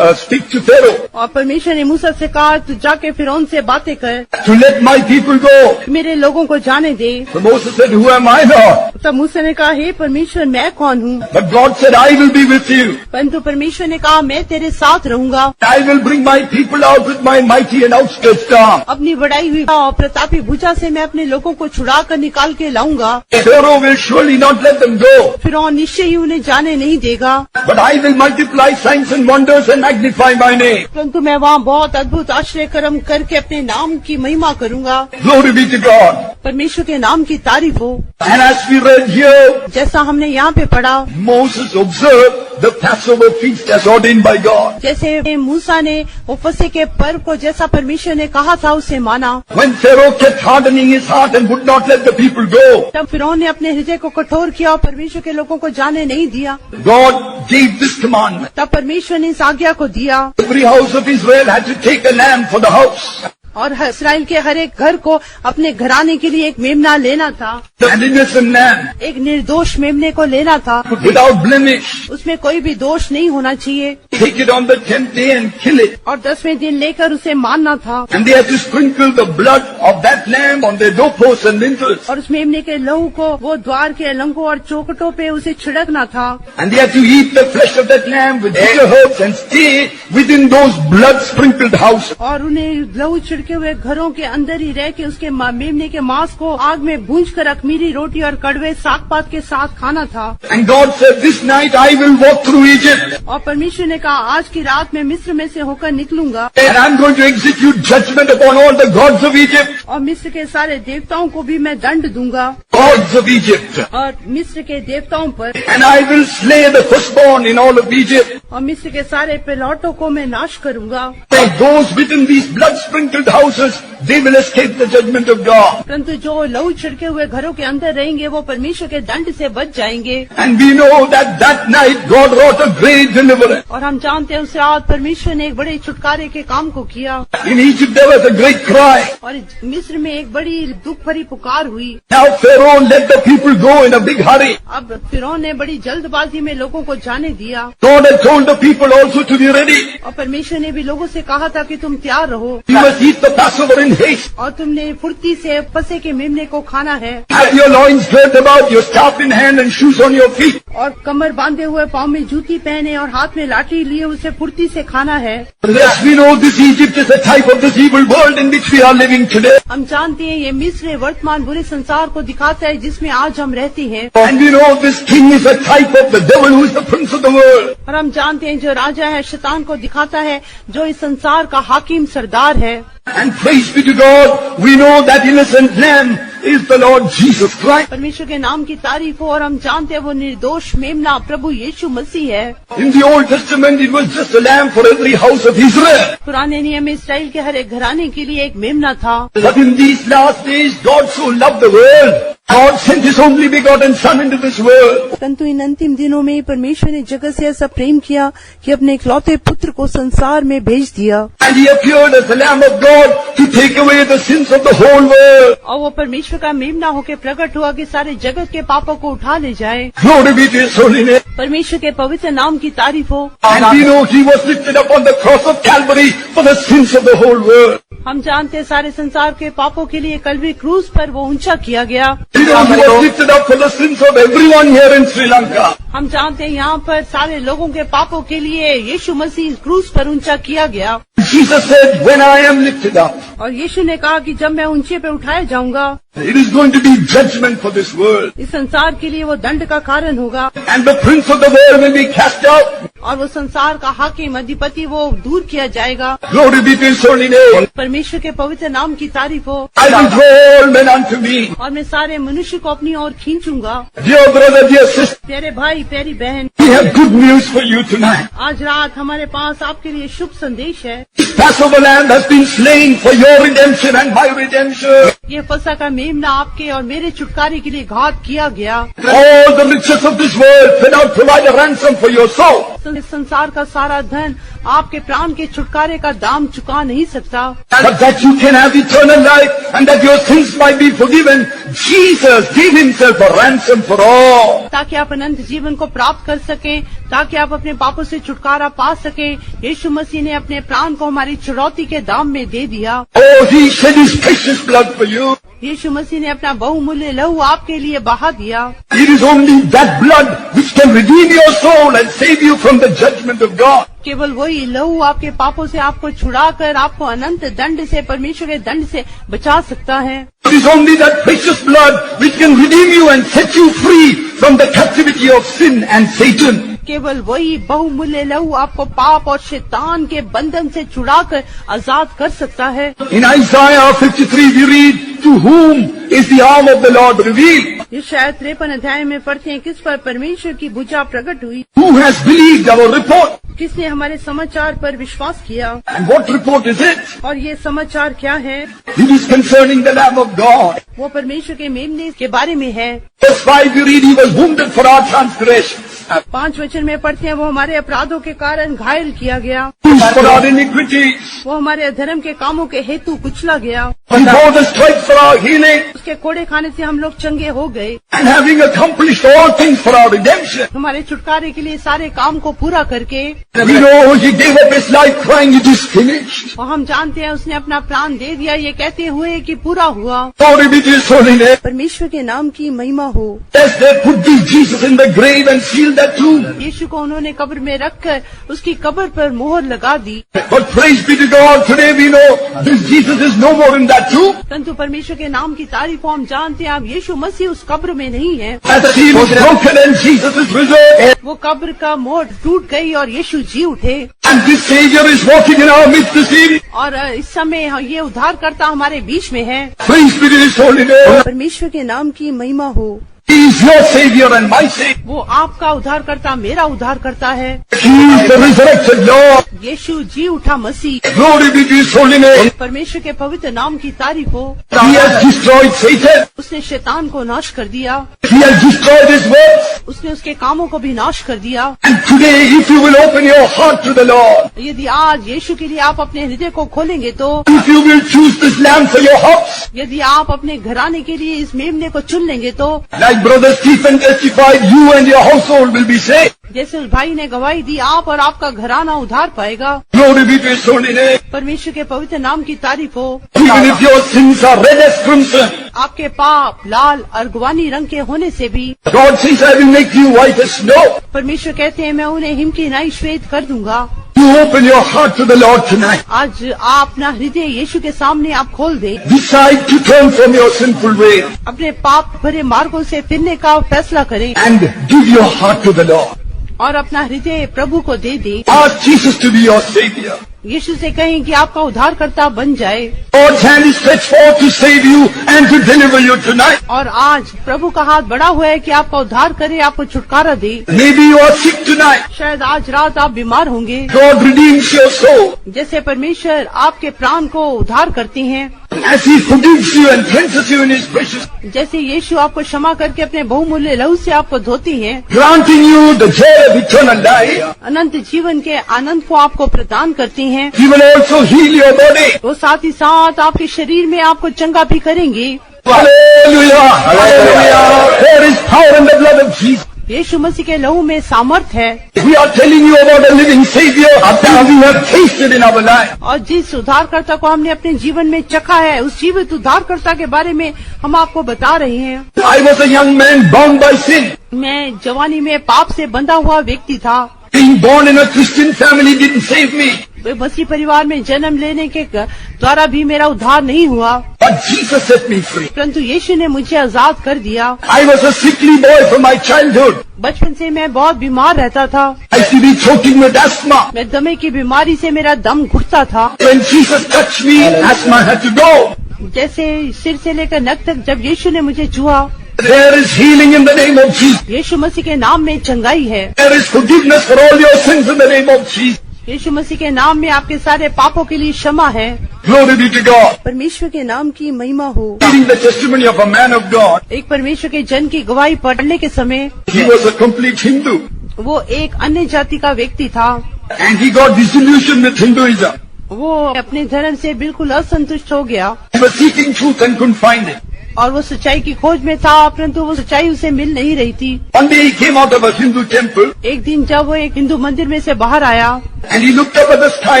speak to Pharaoh और परमेश्वर ने मूसा से कहा तू जाके फिरौन से बातें कर, to let my people go. मेरे लोगों को जाने दे। So Moses said, who am I, Lord? तब मूसा ने कहा हे परमेश्वर मैं कौन हूँ? But God said, I will be with you. परंतु परमेश्वर ने कहा मैं तेरे साथ रहूंगा, I will bring my people out with my mighty and outstretched arm. अपनी बढ़ाई हुई और प्रतापी भुजा से मैं अपने लोगों को छुड़ा कर निकाल के लाऊंगा। Pharaoh will surely not let them go. फिरौन निश्चय ही उन्हें जाने नहीं देगा, But I will multiply signs and wonders and magnify my name. परंतु मैं वहाँ बहुत अद्भुत आश्चर्य कर्म करके अपने नाम की महिमा करूंगा। Glory be to God. परमेश्वर के नाम की तारीफ हो। And as we read here, जैसा हमने यहाँ पे पढ़ा, Moses observed the Passover feast as ordained by God. जैसे मूसा ने वो फसह के पर्व को जैसा परमेश्वर ने कहा था उसे माना। When Pharaoh kept hardening his heart and would not let the people go, तब फिरौन ने अपने हृदय को कठोर किया और परमेश्वर के लोगों को जाने नहीं दिया। God gave this commandment. तब परमेश्वर ने इस आज्ञा को दिया Every house of Israel had to take a lamb for the house. और इसराइल के हर एक घर को अपने घराने के लिए एक मेमना लेना था, An innocent lamb, एक निर्दोष मेमने को लेना था, without blemish. उसमें कोई भी दोष नहीं होना चाहिए Take it on the 10th day and kill it. और 10वें दिन लेकर उसे मारना था And they had to sprinkle the blood of that lamb on their doorposts and lintels. और उस मेमने के लहू को वो द्वार के अलंगों और चौखटों पे उसे छिड़कना था And they had to eat the flesh of that lamb with bitter herbs and stay within those blood-sprinkled houses. और उन्हें लहू छिड़के हुए घरों के अंदर ही रह के उसके मेमने के मांस को आग में भूंजकर अखमीरी रोटी और कड़वे साग-पात के साथ खाना था। And God said, this night I will walk through Egypt. और परमेश्वर ने कहा आज की रात मैं मिस्र में से होकर निकलूंगा And I'm going to execute judgment upon all the gods of Egypt. और मिस्र के सारे देवताओं को भी मैं दंड दूंगा Gods of Egypt. और मिस्र के देवताओं पर, And I will slay the firstborn in all of Egypt. और मिस्र के सारे पिलौटों को मैं नाश करूंगा। And those within these blood-sprinkled houses, they will escape the judgment of God. परंतु जो लहू छिड़के हुए घरों के अंदर रहेंगे वो परमेश्वर के दंड से बच जाएंगे। And we know that that night God wrought a great deliverance. और हम जानते हैं उस रात परमेश्वर ने एक बड़े छुटकारे के काम को किया In Egypt there was a great cry. और मिस्र में एक बड़ी दुख भरी पुकार हुई। Now Pharaoh let the people go in a big hurry. अब फिरौन ने बड़ी जल्दबाजी में लोगों को जाने दिया God had told the people also to be ready. और परमेश्वर ने भी लोगों से कहा था कि तुम तैयार रहो You must eat the Passover in haste. और तुमने फुर्ती से फसह के मेमने को खाना है Have your loins girt about, your staff in hand and shoes on your feet. और कमर बांधे हुए पाँव में जूती पहने और हाथ में लाठी लिए उसे फुर्ती से खाना है। Yes, we know this Egypt is a type of this evil world in which we are living today. हम जानते हैं ये मिस्र वर्तमान बुरे संसार को दिखाता है जिसमें आज हम रहते हैं And we know this king is a type of the devil who is the prince of the world. और हम जानते हैं जो राजा है शैतान को दिखाता है जो इस संसार का हाकिम सरदार है। And praise be to God, we know that innocent lamb is the Lord Jesus Christ. परमेश्वर के नाम की तारीफ हो और हम जानते हैं वो निर्दोष मेमना प्रभु यीशु मसीह है। In the Old Testament, it was just a lamb for every house of Israel. पुराने नियम में इसराइल के हर एक घराने के लिए एक मेमना था। But in these last days, God so loved the world God sent His only begotten Son into this world. परंतु इन अंतिम दिनों में परमेश्वर ने जगत से ऐसा प्रेम किया कि अपने इकलौते पुत्र को संसार में भेज दिया, And He appeared as the Lamb of God to take away the sins of the whole world. और वो परमेश्वर का मेमना होकर प्रकट हुआ कि सारे जगत के पापों को उठा ले जाए। Glory be to His holy name. परमेश्वर के पवित्र नाम की तारीफ हो। And we know He was lifted up on the cross of Calvary for the sins of the whole world. हम जानते हैं सारे संसार के पापों के लिए कल्वरी क्रूस पर वो ऊंचा किया गया। We know He was lifted up for the sins of everyone here in Sri Lanka. हम जानते हैं यहाँ पर सारे लोगों के पापों के लिए यीशु मसीह क्रूस पर ऊंचा किया गया। Jesus said, when I am lifted up, और यीशु ने कहा कि जब मैं ऊंचे पे उठाया जाऊंगा, it is going to be judgment for this world. इस संसार के लिए वो दंड का कारण होगा। And the prince of the world will be cast out. और वो संसार का हाकिम अधिपति वो दूर किया जाएगा। Glory be to His holy name. परमेश्वर के पवित्र नाम की तारीफ हो। I will draw all men unto me. और मैं सारे मनुष्य को अपनी ओर खींचूंगा। Dear brother, dear sister, प्यारे भाई, प्यारी बहन, we have good news for you tonight. आज रात हमारे पास आपके लिए शुभ संदेश है। Passover lamb has been slain for your redemption and my redemption. ये फसह का मेमना आपके और मेरे छुटकारे के लिए घात किया गया। All the riches of this world cannot provide a ransom for your soul. इस संसार का सारा धन आपके प्राण के छुटकारे का दाम चुका नहीं सकता। But that you can have eternal life and that your sins might be forgiven, Jesus gave Himself a ransom for all. ताकि आप अनंत जीवन को प्राप्त कर सकें, ताकि आप अपने पापों से छुटकारा पा सकें, यीशु मसीह ने अपने प्राण को हमारी चुनौती के दाम में दे दिया। Oh, He shed His precious blood for you. यीशु मसीह ने अपना बहुमूल्य लहू आपके लिए बहा दिया। It is only that blood which can redeem your soul and save you from the judgment of God. केवल वही लहू आपके पापों से आपको छुड़ाकर आपको अनंत दंड से, परमेश्वर के दंड से बचा सकता है। It is only that precious blood which can redeem you and set you free from the captivity of sin and Satan. केवल वही बहुमूल्य लहू आपको पाप और शैतान के बंधन से छुड़ाकर आजाद कर सकता है। In Isaiah 53 we read, to whom is the arm of the Lord revealed? ये शायद 53 अध्याय में पढ़ते हैं, किस पर परमेश्वर की भुजा प्रकट हुई, Who has believed our report? किसने हमारे समाचार पर विश्वास किया। And what report is it? और ये समाचार क्या है? It is concerning the Lamb of God. वो परमेश्वर के मेमने के बारे में है। Verse 5 we read, He was wounded for our transgressions, 5 वचन में पढ़ते हैं, वो हमारे अपराधों के कारण घायल किया गया, bruised for our iniquities, वो हमारे अधर्म के कामों के हेतु कुचला गया, He bore the stripes for our healing, उसके कोड़े खाने से हम लोग चंगे हो गए। and having accomplished all things for our redemption, हमारे छुटकारे के लिए सारे काम को पूरा करके, we know He gave up His life crying, it is finished. और हम जानते हैं उसने अपना प्राण दे दिया ये कहते हुए कि पूरा हुआ। Glory be to His holy name. परमेश्वर के नाम की महिमा हो। As they put this Jesus in the grave and sealed that tomb. यीशु को उन्होंने कब्र में रखकर उसकी कब्र पर मोहर लगा दी। But praise be to God, today we know this Jesus is no more in that tomb. परंतु परमेश्वर के नाम की तारीफ हो, हम जानते हैं अब यीशु मसीह उस कब्र में नहीं है। That seal is broken and Jesus is risen. वो कब्र का मोहर टूट गई और यीशु जी उठे। And this Savior is walking in our midst this evening. और इस समय ये उद्धारकर्ता हमारे बीच में है। Praise be to His holy name. परमेश्वर के नाम की महिमा हो। He is your Savior and my Savior. वो आपका उद्धारकर्ता मेरा उद्धारकर्ता है। He is the resurrected Lord. यीशु जी उठा मसीह। Glory be to His holy name. परमेश्वर के पवित्र नाम की तारीफ हो। He has destroyed Satan. उसने शैतान को नाश कर दिया, He has destroyed his works. उसने उसके कामों को भी नाश कर दिया। And today, if you will open your heart to the Lord, यदि आज यीशु के लिए आप अपने हृदय को खोलेंगे तो, if you will choose this lamb for your house, यदि आप अपने घराने के लिए इस मेमने को चुन लेंगे तो, like Brother Stephen testified, you and your household will be saved. जैसे उस भाई ने गवाही दी, आप और आपका घराना उद्धार पाएगा। Glory be to His holy name. परमेश्वर के पवित्र नाम की तारीफ हो। Even if your sins are red as crimson, आपके पाप लाल अर्गवानी रंग के होने से भी, God says, I will make you white as snow. परमेश्वर कहते हैं मैं उन्हें हिम की नाई श्वेत कर दूंगा। You open your heart to the Lord tonight. आज आप अपना हृदय यीशु के सामने आप खोल दे, Decide to turn from your sinful way अपने पाप भरे मार्गों से फिरने का फैसला करें and give your heart to the Lord. और अपना हृदय प्रभु को दे दे। Ask Jesus to be your Savior. यीशु से कहें कि आपका उद्धारकर्ता बन जाए। God's hand is stretched forth to save you and to deliver you tonight. और आज प्रभु का हाथ बढ़ा हुआ है कि आपका उद्धार करे, आपको छुटकारा दे। Maybe you are sick tonight. शायद आज रात आप बीमार होंगे। God redeems your soul. जैसे परमेश्वर आपके प्राण को उद्धार करते हैं, as He forgives you and cleanses you in His precious, जैसे यीशु आपको क्षमा करके अपने बहुमूल्य लहू से आपको धोती हैं, granting you the joy of eternal life, अनंत जीवन के आनंद को आपको प्रदान करती हैं, He will also heal your body. वो साथ ही साथ आपके शरीर में आपको चंगा भी करेंगी। Hallelujah! Hallelujah! There is power in the blood of Jesus. यीशु मसीह के लहू में सामर्थ है। We are telling you about a living Savior after we have tasted in our life. और जिस उद्धारकर्ता को हमने अपने जीवन में चखा है, उस जीवित उद्धारकर्ता के बारे में हम आपको बता रहे हैं। I was a young man bound by sin. मैं जवानी में पाप से बंधा हुआ व्यक्ति था। Being born in a Christian family didn't save me. मसीह परिवार में जन्म लेने के द्वारा भी मेरा उद्धार नहीं हुआ, But Jesus set me free. परंतु यीशु ने मुझे आजाद कर दिया। I was a sickly boy from my childhood. बचपन से मैं बहुत बीमार रहता था। I used to be choking with asthma. मैं दमे की बीमारी से मेरा दम घुटता था। When Jesus touched me, asthma had to go. जैसे सिर से लेकर नख तक जब यीशु ने मुझे छुआ, There is healing in the name of Jesus. यीशु मसीह के नाम में चंगाई है। There is forgiveness for all your sins in the name of Jesus. यीशु मसीह के नाम में आपके सारे पापों के लिए क्षमा है। Glory be to God. परमेश्वर के नाम की महिमा हो। Reading the testimony of a man of God, एक परमेश्वर के जन की गवाही पढ़ने के समय he was a complete Hindu. वो एक अन्य जाति का व्यक्ति था। And he got disillusioned with Hinduism. वो अपने धर्म से बिल्कुल असंतुष्ट हो गया He was seeking truth and couldn't find it. और वो सच्चाई की खोज में था, परंतु वो सच्चाई उसे मिल नहीं रही थी। One day he came out of a Hindu temple एक दिन जब वो एक हिंदू मंदिर में से बाहर आया and he looked up at the sky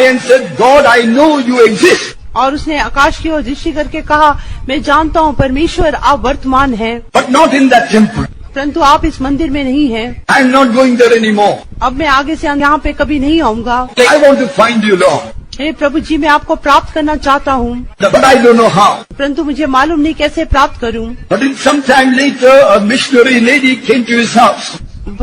and said, God, I know you exist, और उसने आकाश की ओर दृष्टि करके कहा, मैं जानता हूँ परमेश्वर आप वर्तमान हैं, but not in that temple. परंतु आप इस मंदिर में नहीं हैं। I am not going there anymore. अब मैं आगे से यहाँ पे कभी नहीं आऊंगा। I want to find you, Lord, हे प्रभु जी, मैं आपको प्राप्त करना चाहता हूँ, but I don't know how. परंतु मुझे मालूम नहीं कैसे प्राप्त करूँ। But in some time later, a missionary lady came to his house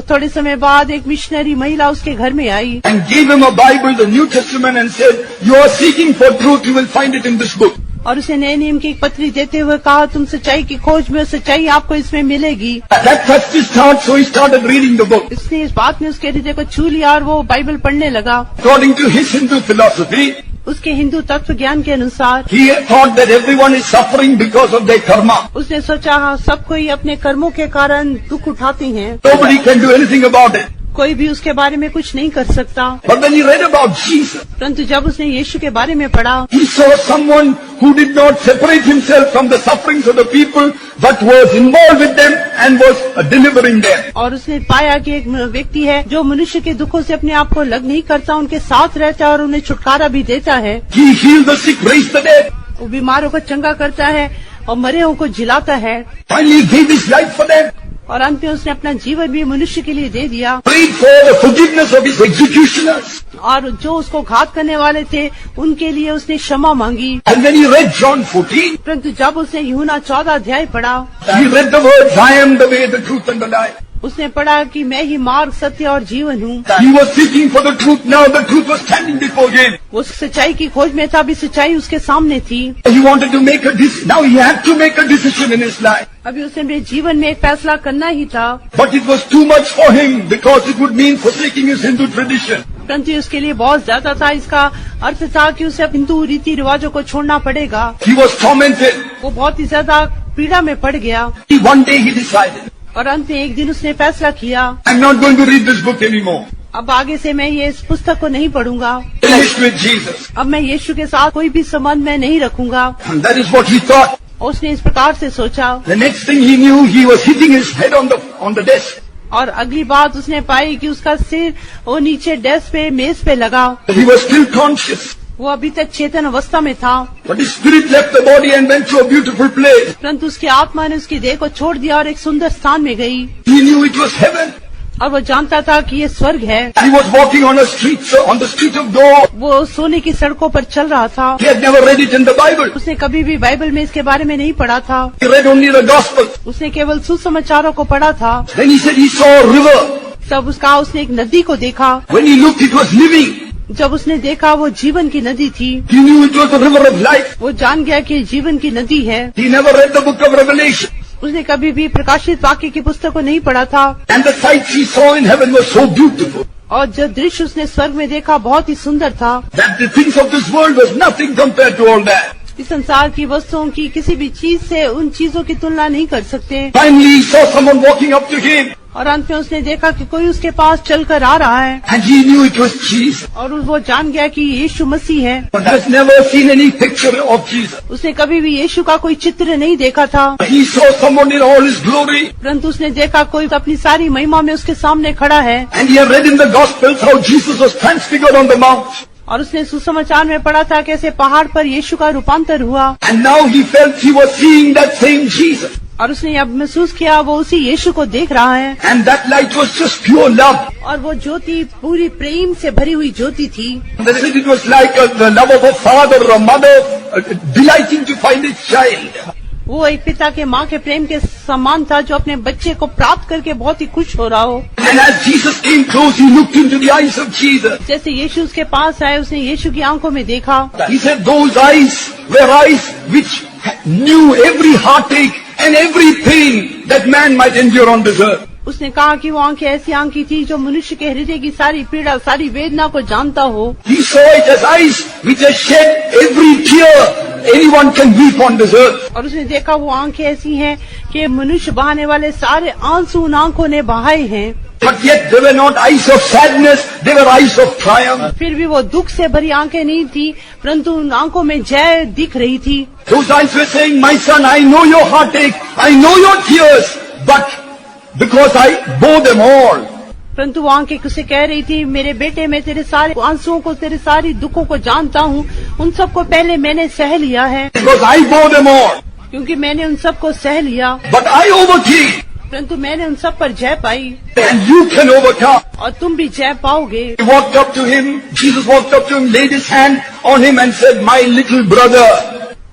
थोड़े समय बाद एक मिशनरी महिला उसके घर में आई and gave him a Bible, the New Testament, and said, you are seeking for truth, you will find it in this book. और उसे नए नियम की एक पत्री देते हुए कहा, तुम सच्चाई की खोज में, सच्चाई आपको इसमें मिलेगी। That touched his heart, so he started reading the book. इसने इस बात ने उसके हृदय को छू लिया और वो बाइबल पढ़ने लगा। According to his Hindu philosophy, उसके हिंदू तत्व ज्ञान के अनुसार he thought that everyone is suffering because of their karma. उसने सोचा, हाँ, सब कोई अपने कर्मों के कारण दुख उठाते हैं, Nobody can do anything about it. कोई भी उसके बारे में कुछ नहीं कर सकता। But when he read about Jesus, परंतु जब उसने यीशु के बारे में पढ़ा, he saw someone who did not separate himself from the sufferings of the people, but was involved with them and was delivering them. और उसने पाया कि एक व्यक्ति है जो मनुष्य के दुखों से अपने आप को अलग नहीं करता, उनके साथ रहता है और उन्हें छुटकारा भी देता है। He healed the sick, raised the dead. वो बीमारों को चंगा करता है और मरे हुओं को जिलाता है, Finally, he gave his life for them. और अंत में उसने अपना जीवन भी मनुष्य के लिए दे दिया। Prayed for the forgiveness of his executioners. और जो उसको घात करने वाले थे उनके लिए उसने क्षमा मांगी। And when he read John 14, परंतु जब उसने यूहन्ना 14 अध्याय पढ़ा, he read the words, I am the way, the truth and the life. उसने पढ़ा कि मैं ही मार्ग, सत्य और जीवन हूँ। He was seeking for the truth. Now the truth was standing before him. वो सच्चाई की खोज में था, अभी सच्चाई उसके सामने थी। He wanted to make a decision. Now he had to make a decision in his life. अभी उसे अपने जीवन में एक फैसला करना ही था, But it was too much for him because it would mean forsaking his Hindu tradition. परंतु उसके लिए बहुत ज्यादा था। इसका अर्थ था कि उसे हिंदू रीति रिवाजों को छोड़ना पड़ेगा। He was tormented. वो बहुत ही ज्यादा पीड़ा में पड़ गया One day he decided, और अंत में एक दिन उसने फैसला किया, I'm not going to read this book anymore. अब आगे से मैं ये इस पुस्तक को नहीं पढ़ूंगा। Finished with Jesus. अब मैं यीशु के साथ कोई भी संबंध में नहीं रखूंगा। And that is what he thought. उसने इस प्रकार से सोचा The next thing he knew, he was hitting his head on the desk. और अगली बात उसने पाई कि उसका सिर वो नीचे डेस्क पे, मेज पे लगा। He was still conscious. वो अभी तक चेतन अवस्था में था, But his spirit left the body and went to a beautiful place. परंतु उसकी आत्मा ने उसकी देह को छोड़ दिया और एक सुंदर स्थान में गई। He knew it was heaven. और वो जानता था कि ये स्वर्ग है। He was walking on on the street of God. वो सोने की सड़कों पर चल रहा था। He had never read it in the Bible. उसने कभी भी बाइबल में इसके बारे में नहीं पढ़ा था। He read only the gospel. उसने केवल सुसमाचारों को पढ़ा था। Then he said he saw a river. तब उसने एक नदी को देखा। When he looked, it was living. जब उसने देखा वो जीवन की नदी थी। He knew it was the river of life. वो जान गया कि जीवन की नदी है। He never read the book of Revelation. उसने कभी भी प्रकाशित वाक्य की पुस्तक को नहीं पढ़ा था। And the sights he saw in heaven were so beautiful और जो दृश्य उसने स्वर्ग में देखा बहुत ही सुंदर था। that the things of this world was nothing compared to all that. इस संसार की वस्तुओं की किसी भी चीज से उन चीजों की तुलना नहीं कर सकते। Finally, he saw someone walking up to him, और अंत में उसने देखा कि कोई उसके पास चलकर आ रहा है and he knew it was Jesus. और वो जान गया कि यीशु मसीह है। But has never seen any picture of Jesus. उसने कभी भी यीशु का कोई चित्र नहीं देखा था, He saw someone in all his glory, परंतु उसने देखा कोई अपनी सारी महिमा में उसके सामने खड़ा है। and he had read in the Gospels how Jesus was transfigured on the mount. और उसने सुसमाचार में पढ़ा था कैसे पहाड़ पर यीशु का रूपांतर हुआ, And now he felt he was seeing that same Jesus. और उसने अब महसूस किया वो उसी यीशु को देख रहा है। And that light was just pure love. और वो ज्योति पूरी प्रेम से भरी हुई ज्योति थी। They said it was like the love of a father or a mother delighting to find his child. वो एक पिता के माँ के प्रेम के समान था जो अपने बच्चे को प्राप्त करके बहुत ही खुश हो रहा हो। And as Jesus came close, he looked into the eyes of Jesus. जैसे यीशु उसके पास आए उसने यीशु की आंखों में देखा। He said those eyes were eyes which knew every heartache and every pain that man might endure on this earth. उसने कहा कि वो आंखें ऐसी आंखें थी जो मनुष्य के हृदय की सारी पीड़ा सारी वेदना को जानता हो। He saw it as eyes which have shed every tear anyone can weep on this earth. और उसने देखा वो आंखें ऐसी हैं कि मनुष्य बहाने वाले सारे आंसू उन आंखों ने बहाए हैं। But yet they were not eyes of sadness, they were eyes of triumph. फिर भी वो दुख से भरी आंखें नहीं थी, परंतु उन आंखों में जय दिख रही थी। Those eyes were saying, my son, I know your heartache, I know your tears, but because I bore them all. परंतु वो आंखें उसे कह रही थी, मेरे बेटे मैं तेरे सारे आंसुओं को तेरे सारी दुखों को जानता हूँ, उन सबको पहले मैंने सह लिया है। Because I bore them all. क्योंकि मैंने उन सबको सह लिया, But I overcame. परंतु मैंने उन सब पर जय पाई And you can overcome. और तुम भी जय पाओगे। He walked up to him, Jesus walked up to him, laid his hand on him and said, my little brother.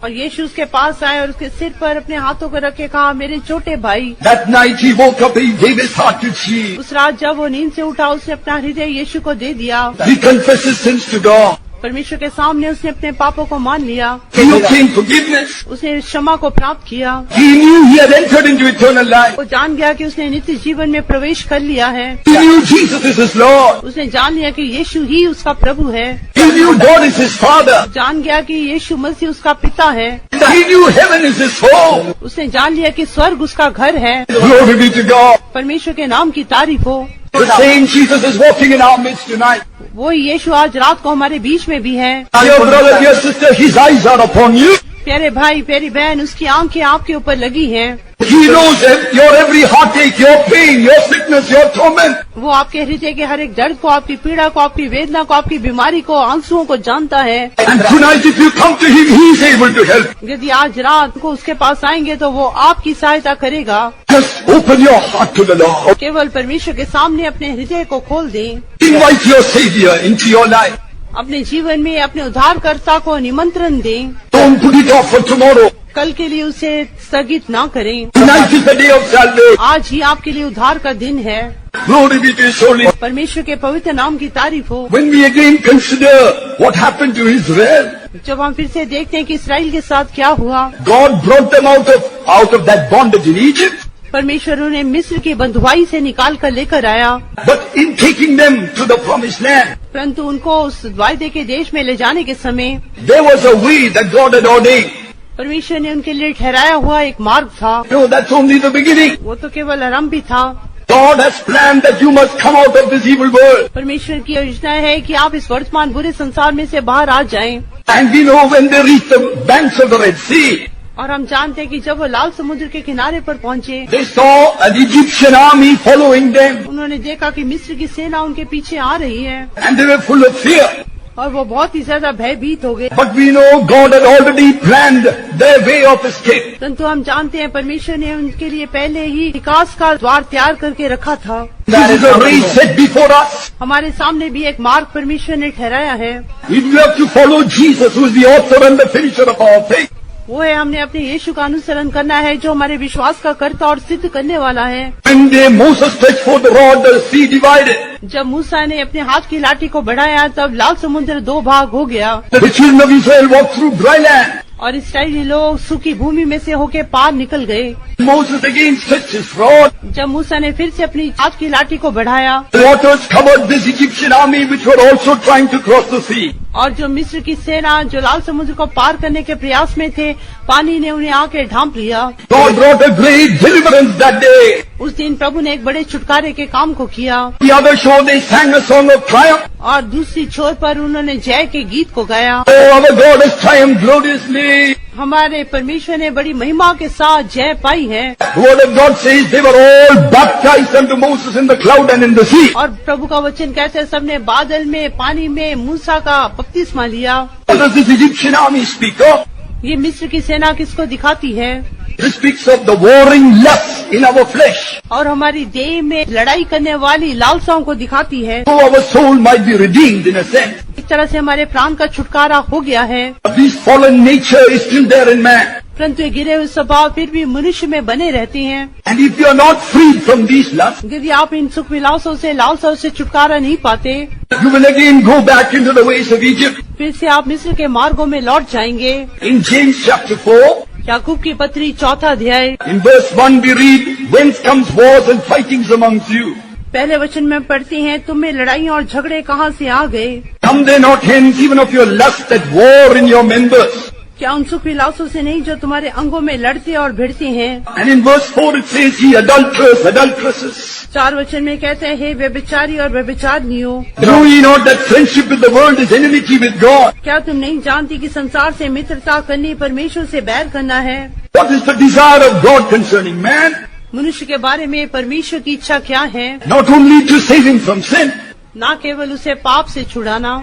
और यीशु उसके पास आए और उसके सिर पर अपने हाथों को रख के कहा, मेरे छोटे भाई। That night he woke up, he gave his heart to Jesus. उस रात जब वो नींद से उठा उसने अपना हृदय यीशु को दे दिया। He confessed his sins to God. परमेश्वर के सामने उसने अपने पापों को मान लिया। He obtained forgiveness. उसने क्षमा को प्राप्त किया। He knew he had entered into eternal life. वो जान गया कि उसने नित्य जीवन में प्रवेश कर लिया है। He knew Jesus is his Lord. उसने जान लिया कि यीशु ही उसका प्रभु है। He knew God is his Father. जान गया कि यीशु मसीह उसका पिता है। He knew heaven is his home. उसने जान लिया कि स्वर्ग उसका घर है। Glory be to God. परमेश्वर के नाम की तारीफ हो। The same Jesus is walking in our midst tonight. वो यीशु आज रात को हमारे बीच में भी है। Dear brother, dear sister, his eyes are upon you. प्यारे भाई प्यारी बहन, उसकी आंखें आपके ऊपर लगी हैं। He knows your every heartache, your pain, your sickness, your torment. वो आपके हृदय के हर एक दर्द को, आपकी पीड़ा को, आपकी वेदना को, आपकी बीमारी को, आंसुओं को जानता है। And tonight if you come to him, he is able to help. यदि आज रात को उसके पास आएंगे तो वो आपकी सहायता करेगा। Just open your heart to the Lord. केवल परमेश्वर के सामने अपने हृदय को खोल दें। Invite your Savior into your life. अपने जीवन में अपने उद्धारकर्ता को निमंत्रण दें। Don't put it off for tomorrow. कल के लिए उसे स्थगित ना करें। Tonight is the day of salvation. आज ही आपके लिए उद्धार का दिन है। Glory be to his holy name. परमेश्वर के पवित्र नाम की तारीफ हो। When we again consider what happened to Israel, जब हम फिर से देखते हैं कि इसराइल के साथ क्या हुआ। God brought them out of that bondage in Egypt. परमेश्वर उन्हें मिस्र की बंधुआई से निकाल कर लेकर आया, But in taking them to the promised land, परंतु उनको उस वायदे के देश में ले जाने के समय there was a way that God had ordained. परमेश्वर ने उनके लिए ठहराया हुआ एक मार्ग था। No, that's only the beginning. वो तो केवल आरंभ ही था। God has planned that you must come out of this evil world. परमेश्वर की योजना है कि आप इस वर्तमान बुरे संसार में से बाहर आ जाएं। And we know when they reached the banks of the Red Sea, और हम जानते हैं कि जब वो लाल समुद्र के किनारे पर पहुंचे, they saw an Egyptian army following them. उन्होंने देखा कि मिस्र की सेना उनके पीछे आ रही है And they were full of fear. और वो बहुत ही ज्यादा भयभीत हो गए। But we know God had already planned their way of escape. परंतु हम जानते हैं परमेश्वर ने उनके लिए पहले ही विकास का द्वार तैयार करके रखा था। This is a race set before us. हमारे सामने भी एक मार्ग परमेश्वर ने ठहराया है। We have to follow Jesus, who is the author and the finisher of our faith. वो है हमने अपने यीशु का अनुसरण करना है जो हमारे विश्वास का कर्ता और सिद्ध करने वाला है। When Moses stretched forth the rod, the sea divided. जब मूसा ने अपने हाथ की लाठी को बढ़ाया तब लाल समुद्र दो भाग हो गया The children of Israel walked through dry land. और इस्राएली लोग सूखी भूमि में से होके पार निकल गए। Moses again stretched his rod. जब मूसा ने फिर से अपनी हाथ की लाठी को बढ़ाया, The waters covered this Egyptian army which were also trying to cross the sea. और जो मिस्र की सेना जो लाल समुद्र को पार करने के प्रयास में थे, पानी ने उन्हें आके ढांप लिया। God brought a great deliverance that day. उस दिन प्रभु ने एक बड़े छुटकारे के काम को किया। The other shore they sang a song of triumph. और दूसरी छोर पर उन्होंने जय के गीत को गाया। Oh, our God has triumphed gloriously. हमारे परमेश्वर ने बड़ी महिमा के साथ जय पाई है। The word of God says they were all baptized unto Moses in the cloud and in the sea. और प्रभु का वचन कहते हैं सबने बादल में, पानी में मूसा का बपतिस्मा लिया। What does this Egyptian army speak of? ये मिस्र की सेना किसको दिखाती है? This speaks of the warring lust in our flesh. और हमारी देह में लड़ाई करने वाली लालसाओं को दिखाती है। So our soul might be redeemed in a sense. एक तरह से हमारे प्राण का छुटकारा हो गया है। But this fallen nature is still there in man. परंतु ये गिरे हुए स्वभाव फिर भी मनुष्य में बने रहते हैं। And if you are not freed from these lusts, यदि आप इन सुख विलासों से, लालसाओं से छुटकारा नहीं पाते, you will again go back into the ways of Egypt. फिर से आप मिस्र के मार्गों में लौट जाएंगे। In James chapter 4, याकूब की पत्री 4 अध्याय in verse 1 we read, whence comes wars and fightings amongst you? पहले वचन में पढ़ते हैं, तुम में लड़ाइयाँ और झगड़े कहाँ से आ गए? Come they not hence even of your lust that war in your members? क्या उन सुख विलासों से नहीं जो तुम्हारे अंगों में लड़ते और भिड़ते हैं? And in verse 4 it says, ye adulterers, adulteresses. 4 वचन में कहते हैं, हे व्यभिचारी और व्यभिचारिणियों, Know ye not that friendship with the world is enmity with God? क्या तुम नहीं जानती कि संसार से मित्रता करनी परमेश्वर से बैर करना है? What is the desire of God concerning man? मनुष्य के बारे में परमेश्वर की इच्छा क्या है? Not only to save him from sin, न केवल उसे पाप से छुड़ाना,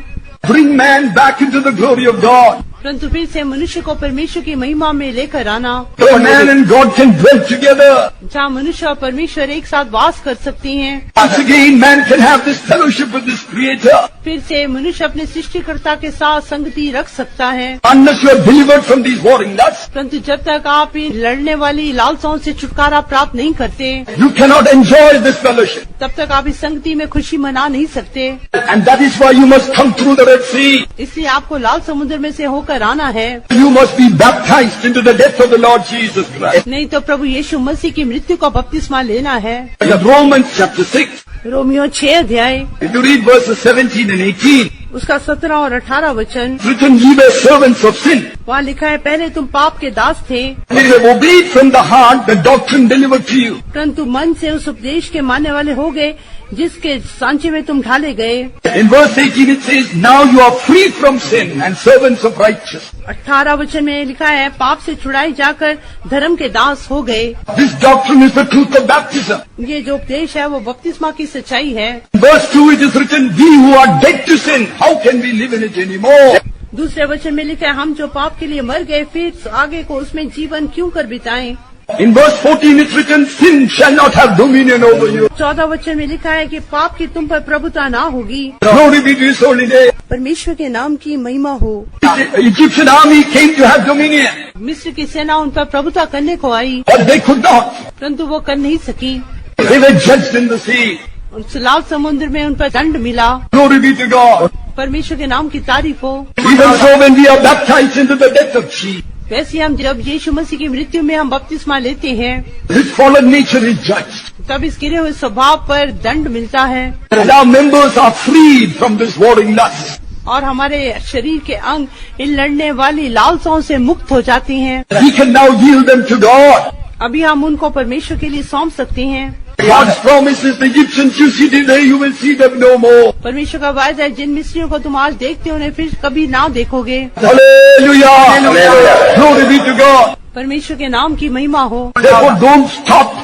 bring man back into the glory of God. परंतु फिर से मनुष्य को परमेश्वर की महिमा में लेकर आना, So man and God can dwell together. जहाँ मनुष्य और परमेश्वर एक साथ वास कर सकते हैं। Once again man can have this fellowship with this Creator. फिर से मनुष्य अपने सृष्टिकर्ता के साथ संगति रख सकता है। Unless you are delivered from these warring lusts, परंतु जब तक आप इन लड़ने वाली लालसाओं से छुटकारा प्राप्त नहीं करते, you cannot enjoy this fellowship. तब तक आप इस संगति में खुशी मना नहीं सकते। And that is why you must come through the Red Sea. इसलिए आपको लाल समुद्र में से होकर आना है। You must be baptized into the death of the Lord Jesus Christ. नहीं तो प्रभु यीशु मसीह की मृत्यु का बपतिस्मा लेना है। Romans chapter 6. रोमियो 6 अध्याय If you read verses 17 and 18, उसका 17 और 18 वचन, it's written, ye were servants of sin. वहाँ लिखा है, पहले तुम पाप के दास थे, And you have obeyed from the heart the doctrine delivered to you. परंतु मन से उस उपदेश के मानने वाले हो गए जिसके सांचे में तुम ढाले गए। In verse 18 it says, now you are free from sin and servants of righteousness. 18 वचन में लिखा है, पाप से छुड़ाए जाकर धर्म के दास हो गए। This doctrine is the truth of baptism. ये जो उपदेश है वो बपतिस्मा की सच्चाई है। In verse 2 it is written, we who are dead to sin, how can we live in it anymore? दूसरे वचन में लिखा है, हम जो पाप के लिए मर गए फिर आगे को उसमें जीवन क्यों कर बिताएं। In verse 14 it's written, sin shall not have dominion over you. 14 वचन में लिखा है कि पाप की तुम पर प्रभुता ना होगी। Glory be to his holy name. परमेश्वर के नाम की महिमा हो। The Egyptian army came to have dominion, मिस्र की सेना उन पर प्रभुता करने को आई, but they could not. परंतु वो कर नहीं सकी। They were judged in the sea. उस लाल समुद्र में उन पर दंड मिला। Glory be to God. परमेश्वर के नाम की तारीफ हो। Even so when we are baptized into the death of she, वैसे हम जब यीशु मसीह की मृत्यु में हम बपतिस्मा लेते हैं, this fallen nature is judged. तब इस गिरे हुए स्वभाव पर दंड मिलता है And our members are freed from this warring lust. और हमारे शरीर के अंग इन लड़ने वाली लालसाओं से मुक्त हो जाती हैं। We can now yield them to God. अभी हम उनको परमेश्वर के लिए सौंप सकते हैं। God's promises, the Egyptians you see today, you will see them no more. परमेश्वर का वायदा है, जिन मिस्रियों को तुम आज देखते हो उन्हें फिर कभी ना देखोगे। Hallelujah. Hallelujah. Glory be to God. परमेश्वर के नाम की महिमा हो। Therefore don't stop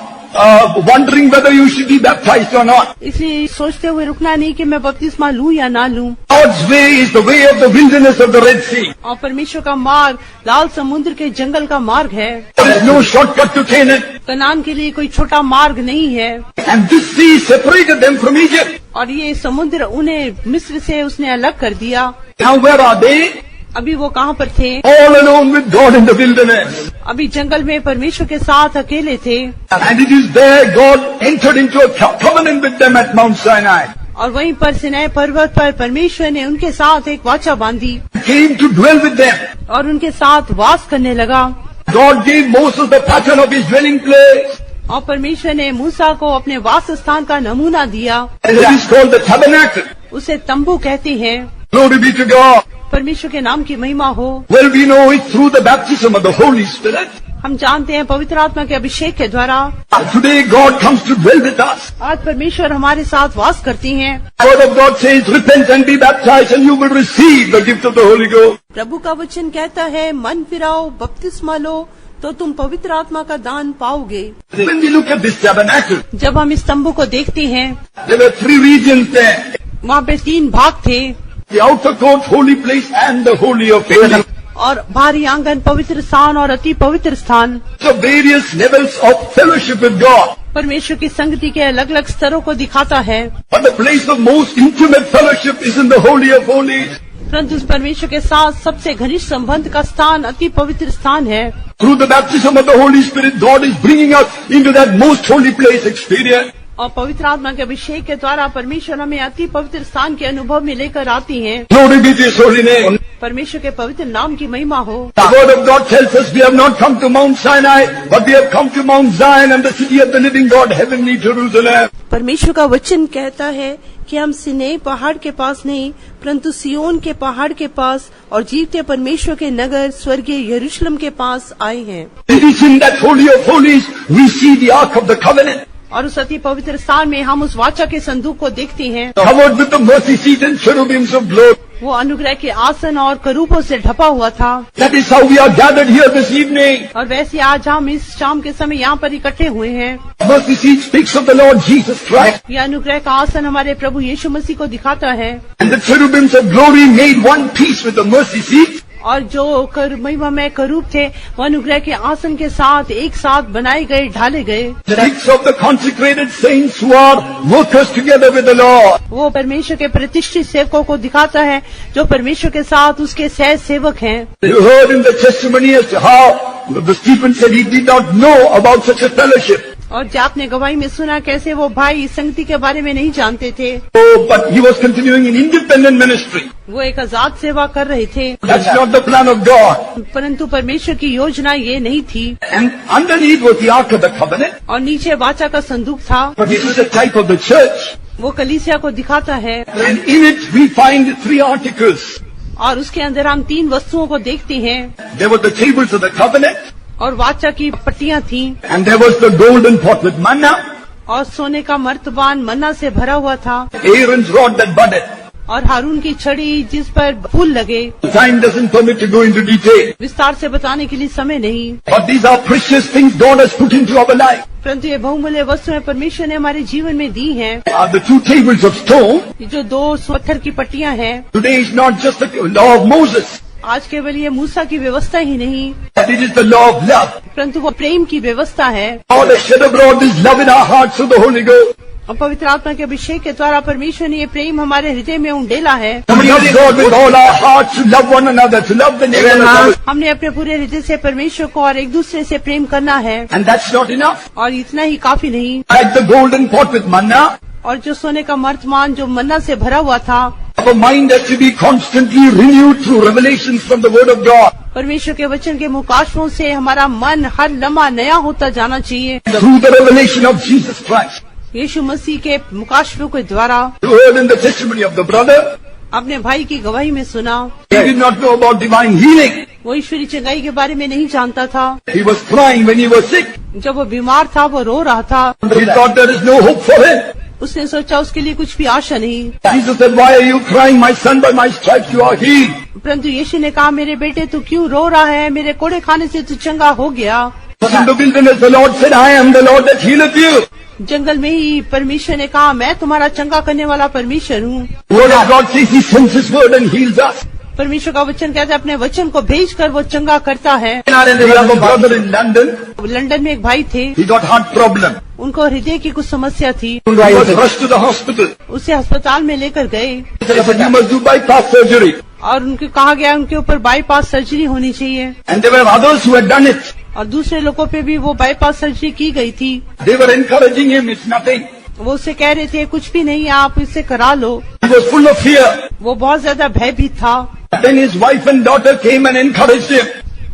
wondering whether you should be baptized or not. इसलिए सोचते हुए रुकना नहीं कि मैं बपतिस्मा लूं या ना लूं। God's way is the way of the wilderness of the Red Sea. और परमेश्वर का मार्ग लाल समुद्र के जंगल का मार्ग है। There is no shortcut to Canaan. Kanan के लिए कोई छोटा मार्ग नहीं है। And this sea separated them from Egypt. और ये समुद्र उन्हें मिस्र से उसने अलग कर दिया। Now where are they? अभी वो कहाँ पर थे? All alone with God in the wilderness. अभी जंगल में परमेश्वर के साथ अकेले थे। And it is there God entered into a covenant with them at Mount Sinai. और वहीं पर सिनै पर्वत पर परमेश्वर ने उनके साथ एक वाचा बांधी Came to dwell with them. और उनके साथ वास करने लगा। God gave Moses the pattern of his dwelling place. और परमेश्वर ने मूसा को अपने वास स्थान का नमूना दिया। And it is called the tabernacle. उसे तंबू कहते हैं। Glory be to God. परमेश्वर के नाम की महिमा हो। Well, we know it through the baptism of the Holy Spirit. हम जानते हैं पवित्र आत्मा के अभिषेक के द्वारा Today God comes to dwell with us. आज परमेश्वर हमारे साथ वास करती हैं। The word of God says, repent and be baptized and you will receive the gift of the Holy Ghost. प्रभु का वचन कहता है, मन फिराओ, बपतिस्मा लो, तो तुम पवित्र आत्मा का दान पाओगे। When we look at this tabernacle, जब हम इस तंबू को देखते हैं, there were 3 regions there. वहाँ पे 3 भाग थे, The outer court, holy place and the holy of holies. और बाहरी आंगन पवित्र स्थान और अति पवित्र स्थान। So various levels of fellowship with God. परमेश्वर की संगति के अलग अलग स्तरों को दिखाता है, But the place of most intimate fellowship is in the holy of holies. परंतु उस परमेश्वर के साथ सबसे घनिष्ठ संबंध का स्थान अति पवित्र स्थान है। Through the baptism of the Holy Spirit, God is bringing us into that most holy place experience. और पवित्र आत्मा के अभिषेक के द्वारा परमेश्वर हमें अति पवित्र स्थान के अनुभव में लेकर आती हैं। Glory be to His holy name. परमेश्वर के पवित्र नाम की महिमा हो। The word of God tells us we have not come to Mount Sinai, but we have come to Mount Zion and the city of the living God, heavenly Jerusalem. परमेश्वर का वचन कहता है कि हम सिनै पहाड़ के पास नहीं, परंतु सियोन के पहाड़ के पास और जीवते परमेश्वर के नगर स्वर्गीय यरूशलेम के पास आए हैं। It is in that holy of holies we see the ark of the covenant, और उस अति पवित्र स्थान में हम उस वाचा के संदूक को देखते हैं, covered with the mercy seat and cherubims of glory. वो अनुग्रह के आसन और करूपों से ढपा हुआ था। That is how we are gathered here this evening. और वैसे आज हम इस शाम के समय यहाँ पर इकट्ठे हुए हैं। Mercy seat speaks of the Lord Jesus Christ, यह अनुग्रह का आसन हमारे प्रभु यीशु मसीह को दिखाता है, and the cherubims of glory made one piece with the mercy seat. और जो महिमामय करूप थे वो अनुग्रह के आसन के साथ एक साथ बनाए गए, ढाले गए। The acts of the consecrated saints who are workers together with the Lord. वो परमेश्वर के प्रतिष्ठित सेवकों को दिखाता है जो परमेश्वर के साथ उसके सह सेवक हैं। You heard in the testimony as to how the Stephen said he did not know about such a fellowship. और जो आपने गवाही में सुना कैसे वो भाई इस संगति के बारे में नहीं जानते थे, Oh, but he was continuing in independent ministry. वो एक आजाद सेवा कर रहे थे, That's not the plan of God. परंतु परमेश्वर की योजना ये नहीं थी। And underneath was the Ark of the Covenant. और नीचे वाचा का संदूक था, But this is a type of the church. वो कलीसिया को दिखाता है। And in it we find 3 articles. और उसके अंदर हम 3 वस्तुओं को देखते हैं। There were the tables of the covenant. और वाचा की पट्टियां थी, And there was the golden pot with manna. और सोने का मर्तबान मन्ना से भरा हुआ था, Aaron's rod that budded. और हारून की छड़ी जिस पर फूल लगे। Time doesn't permit to go into detail. विस्तार से बताने के लिए समय नहीं, But these are precious things God has put into our life. परंतु ये बहुमूल्य वस्तुएं परमेश्वर ने हमारे जीवन में दी हैं। Are the 2 tables of stone. ये जो 2 पत्थर की पट्टियां हैं, Today is not just the law of Moses, आज केवल ये मूसा की व्यवस्था ही नहीं, but it is the law of love. परंतु वो प्रेम की व्यवस्था है। God has shed abroad this love in our hearts through the Holy Ghost. और पवित्र आत्मा के अभिषेक के द्वारा परमेश्वर ने ये प्रेम हमारे हृदय में उंडेला है। We love God with all our hearts, to love one another, to love the neighbor. हमने अपने पूरे हृदय से परमेश्वर को और एक दूसरे से प्रेम करना है, And that's not enough. और इतना ही काफी नहीं। Like the golden pot with manna, और जो सोने का मर्तमान जो मन्ना से भरा हुआ था, our mind has to be constantly renewed through revelations from the Word of God. परमेश्वर के वचन के मुकाशफों से हमारा मन हर लम्हा नया होता जाना चाहिए। Through the revelation of Jesus Christ. यीशु मसीह के मुकाशफों के द्वारा। You heard in the testimony of the brother, अपने भाई की गवाही में सुना, he did not know about divine healing. वो ईश्वरी चंगाई के बारे में नहीं जानता था। He was crying when he was sick. जब वो बीमार था वो रो रहा था। He thought there is no hope for him. उसने सोचा उसके लिए कुछ भी आशा नहीं। Jesus said, why are you crying, my son? By my stripes you are healed. परंतु यीशु ने कहा, मेरे बेटे तू क्यों रो रहा है, मेरे कोड़े खाने से तू चंगा हो गया। But in the wilderness the Lord said, I am the Lord that healeth you. जंगल में ही परमेश्वर ने कहा, मैं तुम्हारा चंगा करने वाला परमेश्वर हूँ। Word of God says he sends his word and heals us. परमेश्वर का वचन कहता है अपने वचन को भेजकर वो चंगा करता है। We have a brother in London. London में एक भाई थे, He got heart problem. उनको हृदय की कुछ समस्या थी। He was rushed to the hospital. उसे अस्पताल में लेकर गए They said, you must do bypass surgery. और उनको कहा गया उनके ऊपर बाईपास सर्जरी होनी चाहिए। And there were others who had done it. और दूसरे लोगों पे भी वो बाईपास सर्जरी की गई थी। They were encouraging him, it's nothing. वो उससे कह रहे थे कुछ भी नहीं, आप इससे करा लो। He was full of fear. वो बहुत ज्यादा भयभीत था। Then his wife and daughter came and encouraged him.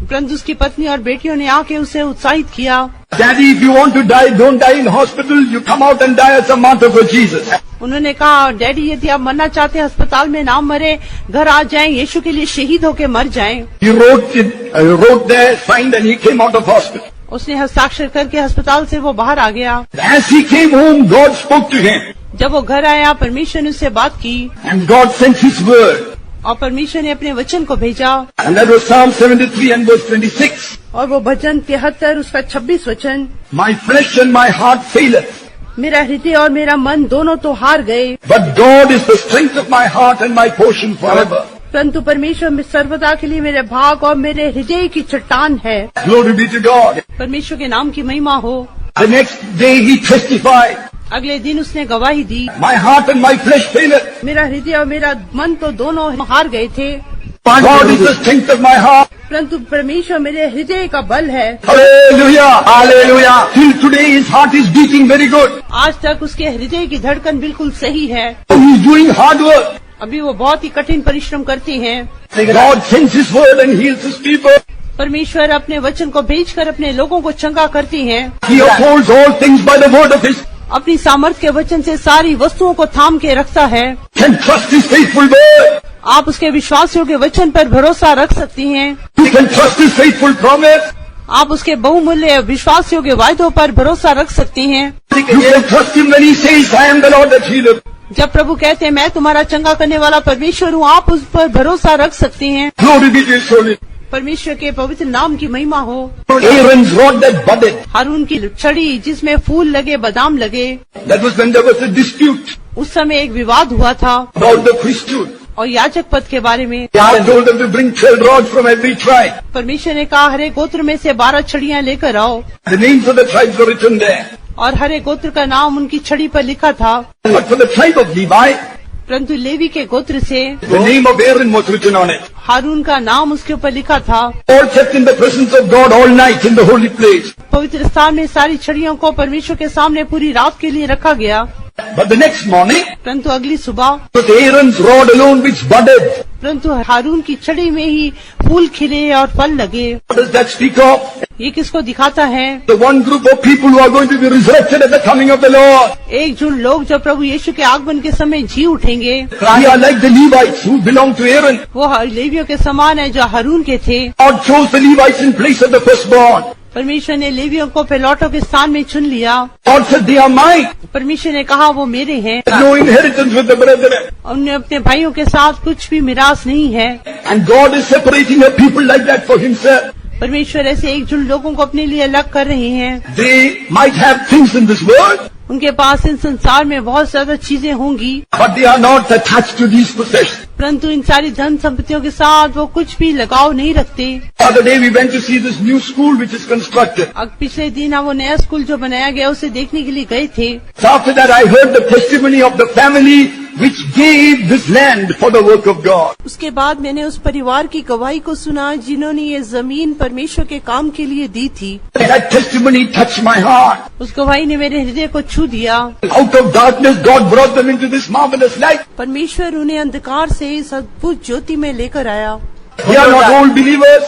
परंतु उसकी पत्नी और बेटियों ने आके उसे उत्साहित किया। Daddy, if you want to die, don't die in hospital. You come out and die as a martyr for Jesus. उन्होंने कहा, डैडी यदि आप मरना चाहते हैं, अस्पताल में ना मरे, घर आ जाएं, यीशु के लिए शहीद होके मर जाएं। He wrote there, signed, and he came out of hospital. उसने हस्ताक्षर करके अस्पताल से वो बाहर आ गया। As he came home, God spoke to him. जब वो घर आया, परमेश्वर ने उससे बात की And God sent His word. और परमेश्वर ने अपने वचन को भेजा। And that was Psalm 73 and verse 26. और वो भजन 73 उसका 26 वचन, My flesh and my heart faileth, मेरा हृदय और मेरा मन दोनों तो हार गए, but God is the strength of my heart and my portion forever. परंतु परमेश्वर सर्वदा के लिए मेरे भाग और मेरे हृदय की चट्टान है। Glory be to God. परमेश्वर के नाम की महिमा हो। The next day he testified, अगले दिन उसने गवाही दी, my heart and my flesh faileth, मेरा हृदय और मेरा मन तो दोनों हार गए थे, God is the strength of my heart. परंतु परमेश्वर मेरे हृदय का बल है। Hallelujah, hallelujah. Till today his heart is beating very good. आज तक उसके हृदय की धड़कन बिल्कुल सही है। So he is doing hard work. अभी वो बहुत ही कठिन परिश्रम करते हैं। God sends his word and heals his people. परमेश्वर अपने वचन को भेजकर अपने लोगों को चंगा करती हैं। He upholds all things by the word of his. अपनी सामर्थ्य के वचन से सारी वस्तुओं को थाम के रखता है। Can trust his faithful word. आप उसके विश्वासियों के वचन पर भरोसा रख सकती हैं। You can trust his faithful promise. आप उसके बहुमूल्य विश्वासियों के वायदों पर भरोसा रख सकती हैं। You can trust him when he says, I am the Lord that healeth. जब प्रभु कहते हैं, मैं तुम्हारा चंगा करने वाला परमेश्वर हूँ, आप उस पर भरोसा रख सकती हैं। Glory be to his holy. परमेश्वर के पवित्र नाम की महिमा हो। Aaron's rod that budded. हारून की छड़ी जिसमें फूल लगे, बादाम लगे, That was when there was a dispute उस समय एक विवाद हुआ था about the priesthood. और याजक पद के बारे में। God told them to bring 12 rods from every tribe. परमेश्वर ने कहा, हर एक गोत्र में से 12 छड़ियां लेकर आओ, The names of the tribes were written there. और हर एक गोत्र का नाम उनकी छड़ी पर लिखा था। But for the tribe of Levi, परंतु लेवी के गोत्र से the name of Aaron was written on it. हारून का नाम उसके ऊपर लिखा था। All kept in the presence of God all night in the holy place. पवित्र स्थान में सारी छड़ियों को परमेश्वर के सामने पूरी रात के लिए रखा गया। But the next morning, परंतु अगली सुबह, it was Aaron's rod alone which budded. परंतु हारून की छड़ी में ही फूल खिले और फल लगे। What does that speak of? ये किसको दिखाता है? The one group of people who are going to be resurrected at the coming of the Lord. एक झुंड लोग जो प्रभु यीशु के आगमन के समय जी उठेंगे। We are like the Levites who belong to Aaron. वो लेवियों के समान है जो हारून के थे। God chose the Levites in place of the firstborn. परमेश्वर ने लेवियों को पहलौठों के स्थान में चुन लिया। God said, they are mine. परमेश्वर ने कहा, वो मेरे हैं। No inheritance with the brethren. उन्हें अपने भाइयों के साथ कुछ भी मिरास नहीं है। And God is separating a people like that for himself. परमेश्वर ऐसे एकजुट लोगों को अपने लिए अलग कर रहे हैं। They might have things in this world, उनके पास इन संसार में बहुत ज्यादा चीजें होंगी, but they are not attached to these possessions. परंतु इन सारी धन संपत्तियों के साथ वो कुछ भी लगाव नहीं रखते। The other day we went to see this new school which is constructed. अब पिछले दिन हम वो नया स्कूल जो बनाया गया उसे देखने के लिए गए थे। So after that I heard the testimony of the family which gave this land for the work of God. उसके बाद मैंने उस परिवार की गवाही को सुना जिन्होंने ये जमीन परमेश्वर के काम के लिए दी थी। That testimony touched my heart. उस गवाही ने मेरे हृदय को छू दिया। Out of darkness God brought them into this marvelous light. परमेश्वर उन्हें अंधकार से इस अद्भुत ज्योति में लेकर आया। They are not old believers.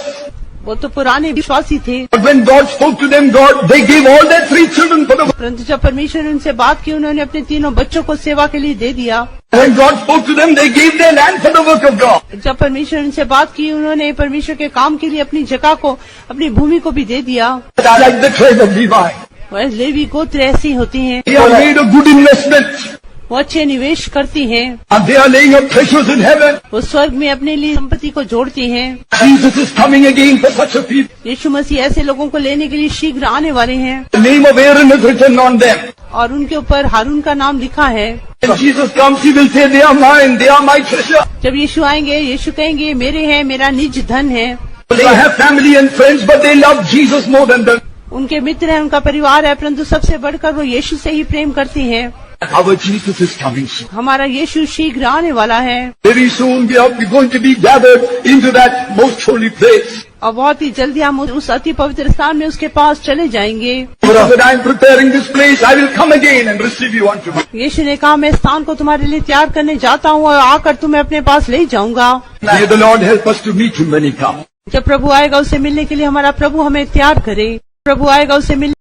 वो तो पुराने विश्वासी थे, But when God spoke to them, they gave all their 3 children for the work. परंतु जब परमेश्वर ने उनसे बात की, उन्होंने अपने 3 बच्चों को सेवा के लिए दे दिया। When God spoke to them, they gave their land for the work of God. जब परमेश्वर उनसे बात की, उन्होंने परमेश्वर के काम के लिए अपनी जगह को, अपनी भूमि को भी दे दिया। Like the tribe of Levi. वह लेवी गोत्र ऐसी होती हैं, They have made a good investment. वो अच्छे निवेश करती हैं, And they are laying up treasures in heaven. वो स्वर्ग में अपने लिए संपत्ति को जोड़ती हैं। Jesus is coming again for such a people. यीशु मसीह ऐसे लोगों को लेने के लिए शीघ्र आने वाले हैं The name of Aaron is written on them. और उनके ऊपर हारून का नाम लिखा है। When Jesus comes, he will say, they are mine, they are my treasure. जब यीशु आएंगे, यीशु कहेंगे, मेरे हैं, मेरा निज धन है। They have family and friends, but they love Jesus more than them. उनके मित्र हैं, उनका परिवार है, परंतु सबसे बढ़कर वो यीशु से ही प्रेम करती हैं। Our Jesus is coming soon. हमारा यीशु शीघ्र आने वाला है Very soon we are going to be gathered into that most holy place. और बहुत ही जल्दी हम उस अति पवित्र स्थान में उसके पास चले जाएंगे। When I am preparing this place, I will come again and receive you unto me. यीशु ने कहा, मैं स्थान को तुम्हारे लिए तैयार करने जाता हूँ और आकर तुम्हें अपने पास ले जाऊंगा। May the Lord help us to meet him when he comes. जब प्रभु आएगा उसे मिलने के लिए हमारा प्रभु हमें तैयार करे। प्रभु आएगा उसे मिलने